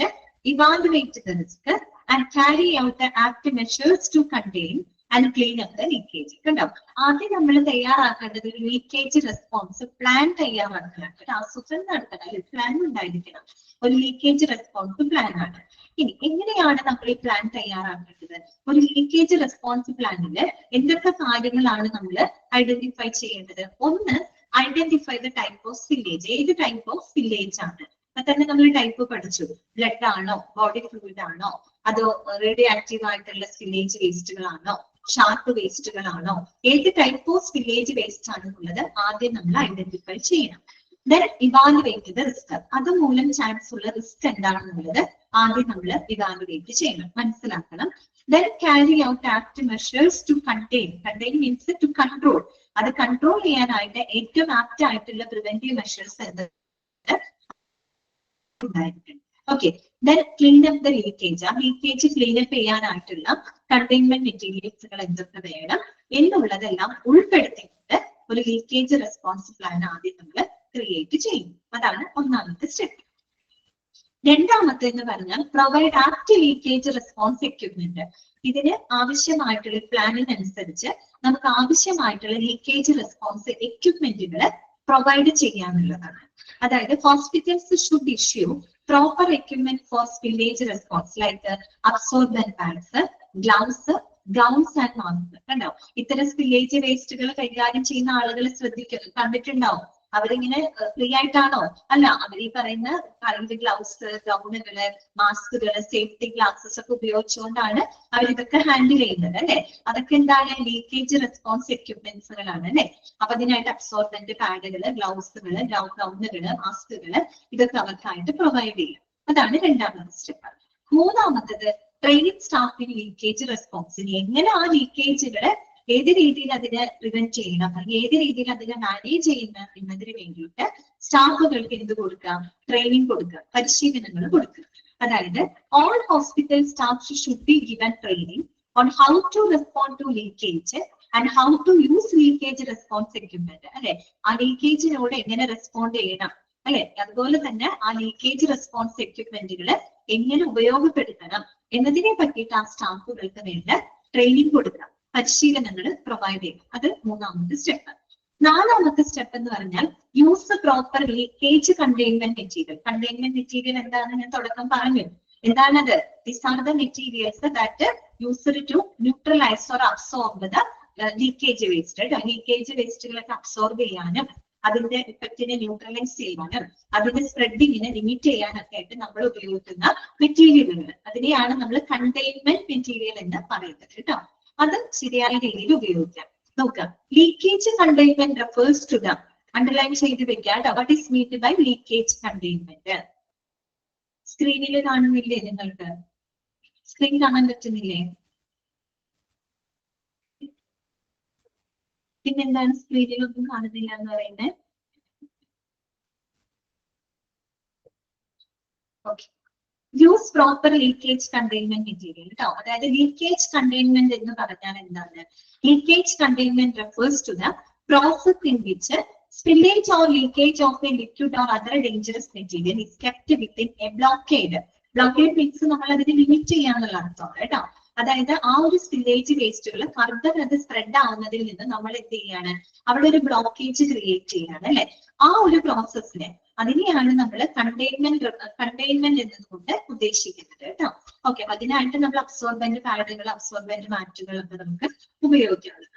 Speaker 1: evaluate the risk, and carry out the apt measures to contain and clean up the leakage. കണ്ടോ, ആദ്യം നമ്മൾ തയ്യാറാക്കേണ്ടത് ഒരു ലീക്കേജ് റെസ്പോൺസ് പ്ലാൻ തയ്യാറാക്കാനാണ്. ഒരു ആസൂത്രണം നടത്തണം, പ്ലാൻ ഉണ്ടായിരിക്കണം. ഒരു ലീക്കേജ് റെസ്പോൺസ് പ്ലാൻ ആണ്. ഇനി എങ്ങനെയാണ് നമ്മൾ ഈ പ്ലാൻ തയ്യാറാക്കേണ്ടത്? ഒരു ലീക്കേജ് റെസ്പോൺസ് പ്ലാനിൽ എന്തൊക്കെ കാര്യങ്ങളാണ് നമ്മൾ ഐഡന്റിഫൈ ചെയ്യേണ്ടത്? ഒന്ന്, identify the type of spillage. ഏത് ടൈപ്പ് ഓഫ് സ്പില്ലേജ് ആണ്? അപ്പൊ തന്നെ നമ്മൾ ടൈപ്പ് പഠിച്ചു. ബ്ലഡ് ആണോ, ബോഡി ഫ്ലൂയിഡ് ആണോ, അതോ റേഡിയോ ആക്റ്റീവ് ആയിട്ടുള്ള സ്പില്ലേജ് വേസ്റ്റുകളാണോ, ഷാർപ്പ് വേസ്റ്റുകളാണോ, ഏത് ടൈപ്പ് ഓഫ് സ്പില്ലേജ് വേസ്റ്റ് ആണെന്നുള്ളത് ആദ്യം നമ്മൾ ഐഡന്റിഫൈ ചെയ്യണം. Then evaluate the risk. അതുമൂലം ചാൻസ് ഉള്ള റിസ്ക് എന്താണെന്നുള്ളത് ആദ്യം നമ്മൾ ഇവാലുവേറ്റ് ചെയ്യണം, മനസ്സിലാക്കണം. Then carry out apt measures to contain. Contain means to control. അത് കൺട്രോൾ ചെയ്യാനായിട്ട് ഏറ്റവും ആപ്റ്റ് ആയിട്ടുള്ള പ്രിവെന്റീവ് മെഷേഴ്സ് ഉണ്ടായിരിക്കും. Okay, then clean up the leakage. ആ ലീക്കേജ് ക്ലീൻ അപ്പ് ചെയ്യാനായിട്ടുള്ള കണ്ടെയ്ൻമെന്റ് മെറ്റീരിയൽസുകൾ എന്തൊക്കെ വേണം എന്നുള്ളതെല്ലാം ഉൾപ്പെടുത്തിയിട്ട് ഒരു ലീക്കേജ് റെസ്പോൺസ് പ്ലാൻ ആദ്യം നമ്മൾ ക്രിയേറ്റ് ചെയ്യും. അതാണ് ഒന്നാമത്തെ സ്റ്റെപ്പ്. രണ്ടാമത്തെ എന്ന് പറഞ്ഞാൽ provide apt leakage response equipment. ഇതിന് ആവശ്യമായിട്ടുള്ള പ്ലാനിനനുസരിച്ച് നമുക്ക് ആവശ്യമായിട്ടുള്ള ലീക്കേജ് റെസ്പോൺസ് എക്യുപ്മെന്റുകൾ പ്രൊവൈഡ് ചെയ്യാനുള്ളതാണ്. അതായത് hospitals should issue proper equipment for spillage response like absorbent pads, gloves, gowns and mask. കണ്ടോ, ഇത്തരം സ്പില്ലേജ് വേസ്റ്റുകൾ കൈകാര്യം ചെയ്യുന്ന ആളുകൾ കണ്ടിട്ടുണ്ടാവും. അവരിങ്ങനെ ഫ്രീ ആയിട്ടാണോ? അല്ല, അവർ ഈ പറയുന്ന ഗ്ലൗസ്, ഗൗണുകള്, മാസ്കുകള്, സേഫ്റ്റി ഗ്ലാസസ് ഒക്കെ ഉപയോഗിച്ചുകൊണ്ടാണ് അവരിതൊക്കെ ഹാൻഡിൽ ചെയ്യുന്നത് അല്ലെ. അതൊക്കെ എന്താണ്? ലീക്കേജ് റെസ്പോൺസ് എക്യുപ്മെന്റ്സുകളാണ് അല്ലെ. അപ്പൊ അതിനായിട്ട് അബ്സോർബന്റ് പാഡുകള്, ഗ്ലൗസുകള്, ഗൗണുകള്, മാസ്കുകള് ഇതൊക്കെ അവർക്കായിട്ട് പ്രൊവൈഡ് ചെയ്യും. അതാണ് രണ്ടാമത്തെ സ്റ്റെപ്പ്. മൂന്നാമത്തത് ട്രെയിനിങ് സ്റ്റാഫിന് ലീക്കേജ് റെസ്പോൺസിന് എങ്ങനെ ആ ലീക്കേജുകള് ഏത് രീതിയിൽ അതിനെ പ്രിവെന്റ് ചെയ്യണം, അല്ലെങ്കിൽ ഏത് രീതിയിൽ അതിനെ മാനേജ് ചെയ്യണം എന്നതിന് വേണ്ടിയിട്ട് സ്റ്റാഫുകൾക്ക് എന്ത് കൊടുക്കാം? ട്രെയിനിങ് കൊടുക്കുക, പരിശീലനങ്ങൾ കൊടുക്കുക. അതായത് all hospital staff should be given training on how to respond to leakage and how to use leakage response equipment. അല്ലെ, ആ ലീക്കേജിനോട് എങ്ങനെ റെസ്പോണ്ട് ചെയ്യണം അല്ലെ, അതുപോലെ തന്നെ ആ ലീക്കേജ് റെസ്പോൺസ് എക്യുപ്മെന്റുകൾ എങ്ങനെ ഉപയോഗപ്പെടുത്തണം എന്നതിനെ പറ്റിയിട്ട് ആ സ്റ്റാഫുകൾക്ക് വേണ്ട ട്രെയിനിങ് കൊടുക്കണം, പരിശീലനങ്ങൾ പ്രൊവൈഡ് ചെയ്യണം. അത് മൂന്നാമത്തെ സ്റ്റെപ്പ്. നാലാമത്തെ സ്റ്റെപ്പ് എന്ന് പറഞ്ഞാൽ use proper leakage containment material. Containment material എന്താണെന്ന് ഞാൻ തുടക്കം പറഞ്ഞു. എന്താണത്? These are the materials that used to neutralize or absorb the leakage waste. Leakage വേസ്റ്റുകളൊക്കെ അബ്സോർബ് ചെയ്യാനും അതിന്റെ ഇഫക്റ്റിനെ ന്യൂട്രലൈസ് ചെയ്യാനും അതിന്റെ സ്പ്രെഡിങ്ങിനെ ലിമിറ്റ് ചെയ്യാനൊക്കെ ആയിട്ട് നമ്മൾ ഉപയോഗിക്കുന്ന മെറ്റീരിയലുകൾ, അതിനെയാണ് നമ്മൾ കണ്ടെയ്ൻമെന്റ് മെറ്റീരിയൽ എന്ന് പറയുന്നത് കേട്ടോ. അത് ശരിയായ രീതിയിൽ ഉപയോഗിക്കാം. നോക്കാം, leakage containment refers to the, underline ചെയ്ത് വെക്കാം, what is meant by leakage containment. സ്ക്രീനിൽ കാണുന്നില്ലേ? നിങ്ങൾക്ക് സ്ക്രീൻ കാണാൻ പറ്റുന്നില്ലേ? പിന്നെന്താണ് സ്ക്രീനിലൊന്നും കാണുന്നില്ല എന്ന് പറയുന്നത്? Okay, use proper leakage containment material കേട്ടോ. അതായത് ലീക്കേജ് കണ്ടെയ്ൻമെന്റ് എന്ന് പറഞ്ഞാൽ എന്താണ്? Leakage containment refers to the process in which spillage or leakage of a liquid or other dangerous material is kept within a blockade. Blockade means നമ്മൾ അതിനെ ലിമിറ്റ് ചെയ്യാന്നുള്ള അർത്ഥം കേട്ടോ. അതായത് ആ ഒരു സ്പില്ലേജ് വേസ്റ്റുകൾ ഫർദർ അത് സ്പ്രെഡ് ആവുന്നതിൽ നിന്ന് നമ്മൾ എന്ത് ചെയ്യാണ്? അവിടെ ഒരു ബ്ലോക്കേജ് ക്രിയേറ്റ് ചെയ്യാണ് അല്ലെ. ആ ഒരു പ്രോസസ്സിനെ, അതിനെയാണ് നമ്മൾ കണ്ടെയ്ൻമെന്റ് എന്നതുകൊണ്ട് ഉദ്ദേശിക്കുന്നത് കേട്ടോ. ഓക്കെ, അതിനായിട്ട് നമ്മൾ അബ്സോർബന്റ് പാഡുകൾ, അബ്സോർബന്റ് മാറ്റുകൾ ഒക്കെ നമുക്ക് ഉപയോഗിക്കാവുന്നതാണ്.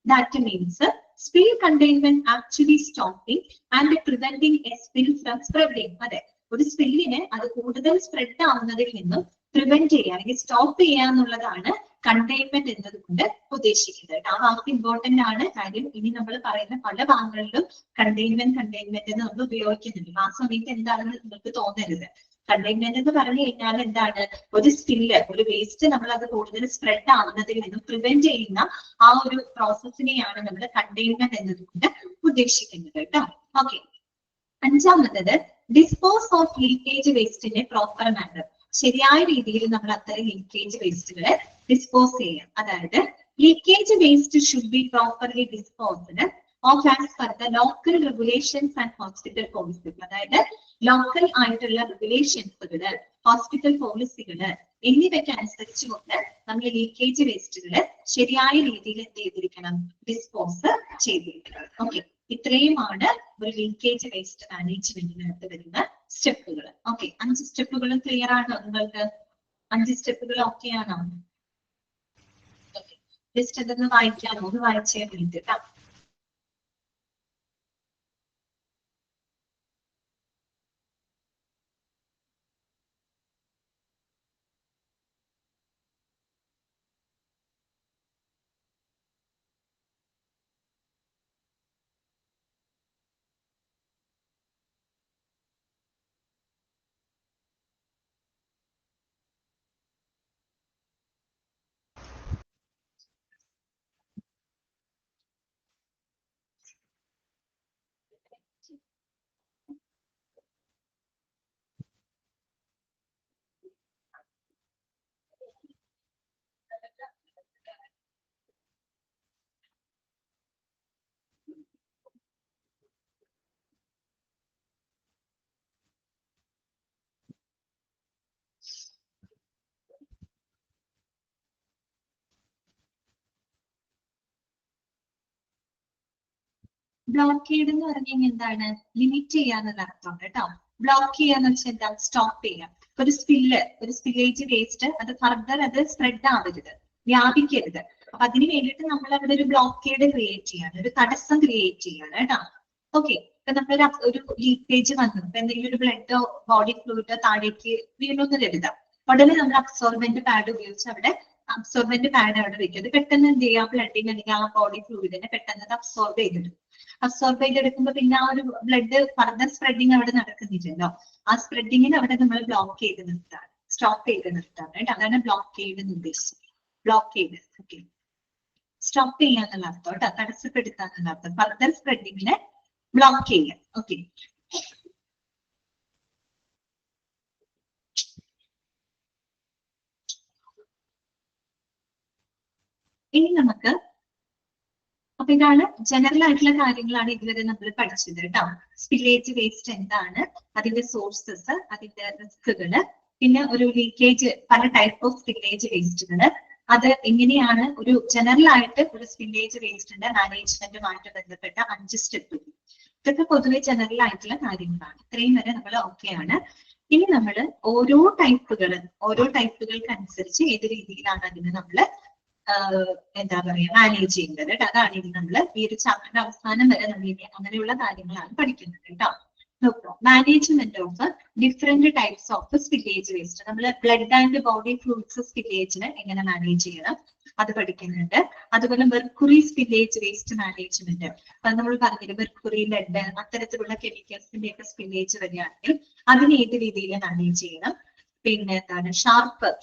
Speaker 1: That means spill containment actually stopping and preventing a spill from spreading. അതെ, ഒരു സ്പില്ലിനെ അത് കൂടുതൽ സ്പ്രെഡ് ആവുന്നതിൽ നിന്നും പ്രിവെന്റ് ചെയ്യുക അല്ലെങ്കിൽ സ്റ്റോപ്പ് ചെയ്യുക എന്നുള്ളതാണ് കണ്ടെയ്ൻമെന്റ് എന്നതുകൊണ്ട് ഉദ്ദേശിക്കുന്നത്. ആ വാക്ക് ഇമ്പോർട്ടന്റ് ആണ്. കാര്യം ഇനി നമ്മൾ പറയുന്ന പല ഭാഗങ്ങളിലും കണ്ടെയ്ൻമെന്റ് എന്ന് നമ്മൾ ഉപയോഗിക്കുന്നുണ്ട്. ആ സമയത്ത് എന്താണെന്ന് നിങ്ങൾക്ക് തോന്നരുത്. കണ്ടെയ്ൻമെന്റ് എന്ന് പറഞ്ഞു കഴിഞ്ഞാൽ എന്താണ്? ഒരു സ്പില്ല്, ഒരു വേസ്റ്റ് നമ്മൾ അത് കൂടുതൽ സ്പ്രെഡ് ആവുന്നതിൽ നിന്നും പ്രിവെന്റ് ചെയ്യുന്ന ആ ഒരു പ്രോസസ്സിനെയാണ് നമ്മൾ കണ്ടെയ്ൻമെന്റ് എന്നതുകൊണ്ട് ഉദ്ദേശിക്കുന്നത് കേട്ടോ. ഓക്കെ, അഞ്ചാമത്തത് ഡിസ്പോസ് ഓഫ് ലീക്കേജ് വേസ്റ്റിന്റെ പ്രോപ്പർ മാനർ. ശരിയായ രീതിയിൽ നമ്മൾ അത്തരം ലീക്കേജ് വേസ്റ്റുകളെ ഡിസ്പോസ് ചെയ്യാം. അതായത് leakage waste should be properly disposed of as per the local regulations and hospital പോളിസികൾ. അതായത് ലോക്കൽ ആയിട്ടുള്ള റെഗുലേഷൻസുകള്, ഹോസ്പിറ്റൽ പോളിസികള് എന്നിവയ്ക്ക് അനുസരിച്ചുകൊണ്ട് നമ്മൾ ലീക്കേജ് വേസ്റ്റുകള് ശരിയായ രീതിയിൽ എന്ത് ചെയ്തിരിക്കണം? ഡിസ്പോസ് ചെയ്തിരിക്കണം. ഓക്കെ, ഇത്രയുമാണ് ഒരു ലീക്കേജ് വേസ്റ്റ് മാനേജ്മെന്റിനകത്ത് വരുന്ന സ്റ്റെപ്പുകൾ. ഓക്കെ, 5 സ്റ്റെപ്പുകളും ക്ലിയർ ആണോ നിങ്ങൾക്ക്? 5 സ്റ്റെപ്പുകൾ ഓക്കെ ആണോ? ഓക്കെ, ജസ്റ്റ് അതൊന്ന് വായിക്കാമോ? ഒന്ന് വായിച്ചേ വേണ്ടി കേട്ടോ. ബ്ലോക്കേഡ് എന്ന് പറഞ്ഞു കഴിഞ്ഞാൽ എന്താണ്? ലിമിറ്റ് ചെയ്യാന്നുള്ള അർത്ഥം കേട്ടോ. ബ്ലോക്ക് ചെയ്യാന്ന് വെച്ചാൽ എന്താ? സ്റ്റോപ്പ് ചെയ്യാം. ഒരു സ്പില്ലേജ് വേസ്റ്റ് അത് ഫർദർ അത് സ്പ്രെഡ് ആവരുത്, വ്യാപിക്കരുത്. അപ്പൊ അതിന് വേണ്ടിയിട്ട് നമ്മൾ അവിടെ ഒരു ബ്ലോക്കേഡ് ക്രിയേറ്റ് ചെയ്യാണ്, ഒരു തടസ്സം ക്രിയേറ്റ് ചെയ്യാണ് കേട്ടോ. ഓക്കെ, ഇപ്പൊ നമ്മളൊരു ഒരു ലീക്കേജ് വന്നു, ഇപ്പൊ എന്തെങ്കിലും ഒരു ബ്ലഡോ ബോഡി ഫ്ലൂയിഡോ താഴേക്ക് വീണൊന്നും കരുതാം. ഉടനെ നമ്മൾ അബ്സോർബന്റ് പാഡ് ഉപയോഗിച്ച് അവിടെ അബ്സോർബന്റ് പാഡ് അവിടെ വെക്കും. അത് പെട്ടെന്ന് എന്ത് ചെയ്യാം, ബ്ലഡിന് അല്ലെങ്കിൽ ആ ബോഡി ഫ്ലൂയിഡിനെ പെട്ടെന്ന് അത് അബ്സോർബ് ചെയ്തെടുക്കും. അബ്സോർബ് ചെയ്തെടുക്കുമ്പോൾ പിന്നെ ആ ഒരു ബ്ലഡ് ഫർദർ സ്പ്രെഡിങ് അവിടെ നടക്കുന്നില്ലല്ലോ. ആ സ്പ്രെഡിങ്ങിന് അവിടെ നമ്മൾ ബ്ലോക്ക് ചെയ്ത് നിർത്താറ്, സ്റ്റോപ്പ് ചെയ്ത് നിർത്താറ്. കേട്ടോ, അതാണ് ബ്ലോക്ക് ചെയ്ത് ഉദ്ദേശിച്ചത്. ബ്ലോക്ക് ചെയ്ത്, ഓക്കെ, സ്റ്റോപ്പ് ചെയ്യാന്നുള്ള അർത്ഥം കേട്ടോ, തടസ്സപ്പെടുത്താന്നുള്ള അർത്ഥം. ഫർദർ സ്പ്രെഡിങ്ങിനെ ബ്ലോക്ക് ചെയ്യാം. ഓക്കെ, ഇനി നമുക്ക്, അപ്പൊ ഇതാണ് ജനറൽ ആയിട്ടുള്ള കാര്യങ്ങളാണ് ഇതുവരെ നമ്മൾ പഠിച്ചത് കേട്ടോ. സ്പില്ലേജ് വേസ്റ്റ് എന്താണ്, അതിന്റെ സോഴ്സസ്, അതിന്റെ റിസ്കുകള്, പിന്നെ ഒരു ലീക്കേജ്, പല ടൈപ്പ് ഓഫ് സ്പില്ലേജ് വേസ്റ്റുകള്, അത് എങ്ങനെയാണ് ഒരു ജനറൽ ആയിട്ട് ഒരു സ്പില്ലേജ് വേസ്റ്റിന്റെ മാനേജ്മെന്റുമായിട്ട് ബന്ധപ്പെട്ട 5 സ്റ്റെപ്പ്. ഇതൊക്കെ പൊതുവെ ജനറൽ ആയിട്ടുള്ള കാര്യങ്ങളാണ്. ഇത്രയും വരെ നമ്മൾ ഓക്കെയാണ്. ഇനി നമ്മൾ ഓരോ ടൈപ്പുകൾക്ക് അനുസരിച്ച് ഏത് രീതിയിലാണ് അതിന് നമ്മൾ എന്താ പറയാ മാനേജ് ചെയ്യേണ്ടത്. അതാണ് ഇനി നമ്മൾ ഈ ഒരു ചാപ്റ്ററിന്റെ അവസാനം വരെ നമ്മൾ ഇനി അങ്ങനെയുള്ള കാര്യങ്ങളാണ് പഠിക്കുന്നത് കേട്ടോ. Management of different types of spillage waste. നമ്മൾ ബ്ലഡ് ആൻഡ് ബോഡി ഫ്ലൂയിഡ്സ് സ്പില്ലേജിന് എങ്ങനെ മാനേജ് ചെയ്യണം അത് പഠിക്കുന്നുണ്ട്. അതുപോലെ മെർക്കുറി സ്പില്ലേജ് വേസ്റ്റ് മാനേജ്മെന്റ്, അത് നമ്മൾ പറഞ്ഞില്ല, മെർക്കുറി, ലെഡ്, അത്തരത്തിലുള്ള കെമിക്കൽസിന്റെ ഒക്കെ സ്പില്ലേജ് വരികയാണെങ്കിൽ അതിന് ഏത് രീതിയിൽ മാനേജ് ചെയ്യണം. പിന്നെ എന്താണ്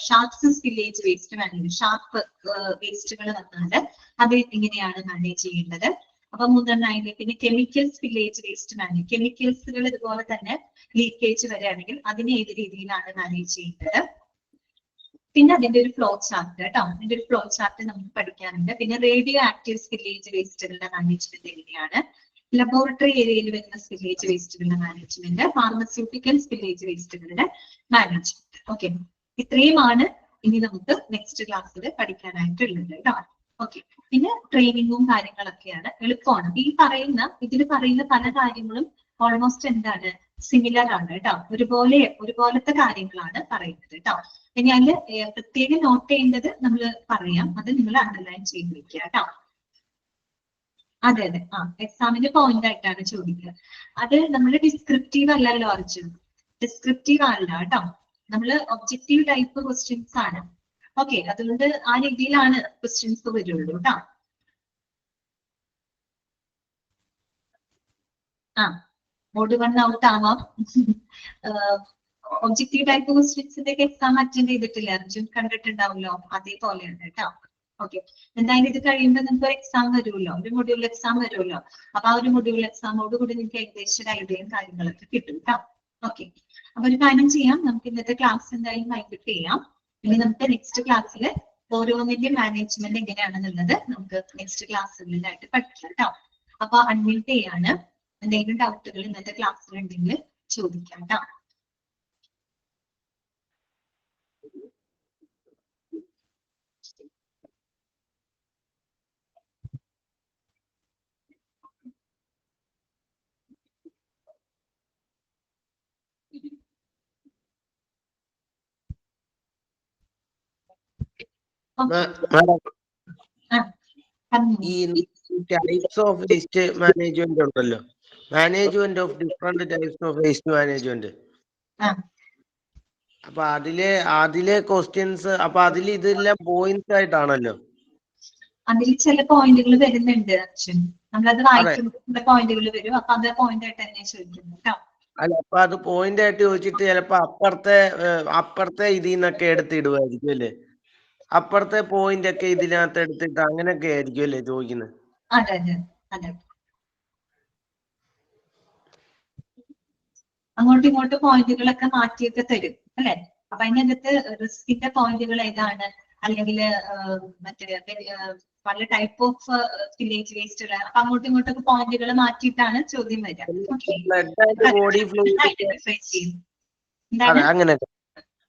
Speaker 1: sharps spillage waste manage, sharp വേസ്റ്റുകൾ വന്നാൽ അത് എങ്ങനെയാണ് മാനേജ് ചെയ്യേണ്ടത്. അപ്പൊ 3 പിന്നെ കെമിക്കൽ സ്പില്ലേജ് വേസ്റ്റ് മാനേജ്, കെമിക്കൽസുകൾ ഇതുപോലെ തന്നെ ലീക്കേജ് വരികയാണെങ്കിൽ അതിനെ ഏത് രീതിയിലാണ് മാനേജ് ചെയ്യേണ്ടത്. പിന്നെ അതിന്റെ ഒരു ഫ്ലോ ചാർട്ട് കേട്ടോ, അതിന്റെ ഒരു ഫ്ലോ ചാർട്ട് നമുക്ക് പഠിക്കാനുണ്ട്. പിന്നെ റേഡിയോ ആക്റ്റീവ് സ്പില്ലേജ് വേസ്റ്റുകളുടെ മാനേജ്മെന്റ് എങ്ങനെയാണ്, ലബോറട്ടറി ഏരിയയിൽ വരുന്ന സ്പില്ലേജ് വേസ്റ്റുകളുടെ മാനേജ്മെന്റ്, ഫാർമസ്യൂട്ടിക്കൽ സ്പില്ലേജ് വേസ്റ്റുകളുടെ മാനേജ്മെന്റ്. ഓക്കെ, ഇത്രയുമാണ് ഇനി നമുക്ക് നെക്സ്റ്റ് ക്ലാസ്സിൽ പഠിക്കാനായിട്ടുള്ളത് കേട്ടോ. ഓക്കെ, പിന്നെ ട്രെയിനിങ്ങും കാര്യങ്ങളൊക്കെയാണ്, എളുപ്പമാണ്. ഇതിൽ പറയുന്ന പല കാര്യങ്ങളും ഓൾമോസ്റ്റ് എന്താണ് സിമിലർ ആണ് കേട്ടോ, ഒരുപോലത്തെ കാര്യങ്ങളാണ് പറയുന്നത് കേട്ടോ. ഞാൻ പ്രത്യേകം നോട്ട് ചെയ്യേണ്ടത് നമ്മൾ പറയാം, അത് നിങ്ങൾ അണ്ടർലൈൻ ചെയ്ത് വെക്കുക കേട്ടോ. അതെ, എക്സാമിന് പോയിന്റ് ആയിട്ടാണ് ചോദിക്കുക. അത് നമ്മൾ ഡിസ്ക്രിപ്റ്റീവ് അല്ലല്ലോ അർജുൻ, ഡിസ്ക്രിപ്റ്റീവ് അല്ല കേട്ടോ, നമ്മൾ ഒബ്ജക്റ്റീവ് ടൈപ്പ് ക്വസ്റ്റ്യൻസ് ആണ്. ഓക്കെ, അതുകൊണ്ട് ആ രീതിയിലാണ് ക്വസ്റ്റ്യൻസ് വരുള്ളൂ കേട്ടോ. മോഡ് 1 ഔട്ട് ആവാം. ഒബ്ജക്റ്റീവ് ടൈപ്പ് ക്വസ്റ്റ്യൻസിന്റെ ഒക്കെ എക്സാം അറ്റൻഡ് ചെയ്തിട്ടില്ല അർജുൻ, കണ്ടിട്ടുണ്ടാവുമല്ലോ, അതേപോലെയാണ് കേട്ടോ. ഓക്കെ, എന്തായാലും ഇത് കഴിയുമ്പോൾ നിങ്ങൾക്ക് ഒരു എക്സാം വരുമല്ലോ, ഒരു മൊഡ്യൂൾ എക്സാം വരുമല്ലോ. അപ്പൊ ആ ഒരു മൊഡ്യൂൾ എക്സാമോട് കൂടി നിങ്ങൾക്ക് ഏകദേശം ഒരു ഐഡിയയും കാര്യങ്ങളൊക്കെ കിട്ടും കേട്ടോ. ഓക്കെ, അപ്പൊ ഒരു കാര്യം ചെയ്യാം, നമുക്ക് ഇന്നത്തെ ക്ലാസ് എന്തായാലും വൈകിട്ട് ചെയ്യാം. ഇനി നമുക്ക് നെക്സ്റ്റ് ക്ലാസ്സിൽ ഓരോന്നിന്റെ മാനേജ്മെന്റ് എങ്ങനെയാണെന്നുള്ളത് നമുക്ക് നെക്സ്റ്റ് ക്ലാസ്സുകളിലായിട്ട് പഠിക്കാം കേട്ടോ. അപ്പൊ അൺമ്യൂട്ട് ചെയ്യാണ്. എന്തെങ്കിലും ഡൗട്ടുകൾ ഇന്നത്തെ ക്ലാസ്സിൽ ഉണ്ടെങ്കിൽ ചോദിക്കാം കേട്ടോ.
Speaker 2: ഈ ടൈപ്സ് ഓഫ് വേസ്റ്റ് മാനേജ്മെന്റ് ഉണ്ടല്ലോ, management of different types of waste management. അപ്പൊ അതിലെ ക്വസ്റ്റ്യൻസ്, അപ്പൊ അതിൽ ഇതെല്ലാം പോയിന്റ്സ് ആയിട്ടാണല്ലോ.
Speaker 1: അതിൽ ചില പോയിന്റുകൾ വരുന്നുണ്ട് അച്ഛൻ, നമ്മളത് വായിക്കുമ്പോൾ പോയിന്റുകൾ വരും. അപ്പൊ അത് പോയിന്റ് ആയിട്ട് തന്നെ ചോദിക്കുന്നു കേട്ടോ.
Speaker 2: അല്ല, അപ്പൊ അത് പോയിന്റ് ആയിട്ട് ചോദിച്ചിട്ട് ചിലപ്പോ അപ്പുറത്തെ ഇതിൽ നിന്നൊക്കെ എടുത്തിടുമായിരിക്കും അല്ലേ, അപ്പുറത്തെ പോയിന്റ് ഒക്കെ ഇതിനകത്ത് എടുത്തിട്ട് അങ്ങനെയൊക്കെ ആയിരിക്കും അല്ലേ ചോദിക്കുന്നത്.
Speaker 1: അതെ, അങ്ങോട്ടും ഇങ്ങോട്ടും പോയിന്റുകളൊക്കെ മാറ്റിയൊക്കെ തരും അല്ലെ. അപ്പൊ അതിനകത്ത് റിസ്കിന്റെ പോയിന്റുകൾ ഏതാണ്, അല്ലെങ്കിൽ മറ്റേ പല ടൈപ്പ് ഓഫ് വില്ലേജ് വേസ്റ്റുകൾ, അപ്പൊ അങ്ങോട്ടും ഇങ്ങോട്ടൊക്കെ പോയിന്റുകൾ മാറ്റിയിട്ടാണ് ചോദ്യം വരിക.
Speaker 2: അങ്ങനെ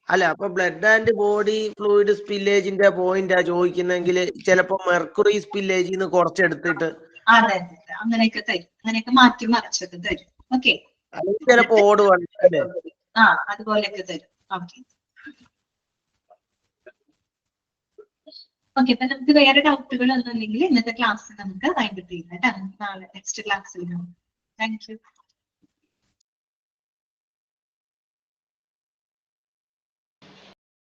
Speaker 2: അല്ല, അപ്പൊ ബ്ലഡ് ആൻഡ് ബോഡി ഫ്ലൂയിഡ് സ്പില്ലേജിന്റെ പോയിന്റാ ചോദിക്കുന്നെങ്കിൽ ചിലപ്പോ മെർക്കുറി സ്പില്ലേജിന്ന് കുറച്ചെടുത്തിട്ട്
Speaker 1: അതെ, അങ്ങനെയൊക്കെ തരും, അങ്ങനെയൊക്കെ മാറ്റി മറിച്ചൊക്കെ തരും. ഓക്കെ,
Speaker 2: ചിലപ്പോ ഓട് വന്നല്ലേ,
Speaker 1: അതുപോലെയൊക്കെ തരും. ഓക്കെ, അപ്പൊ നമുക്ക് വേറെ ഡൗട്ടുകൾ ഒന്നും ഇല്ലെങ്കിൽ ഇന്നത്തെ ക്ലാസ് നമുക്ക് വൈകിട്ട് ചെയ്യാം കേട്ടോ. നാളെ നെക്സ്റ്റ് ക്ലാസ്സിൽ താങ്ക് യു.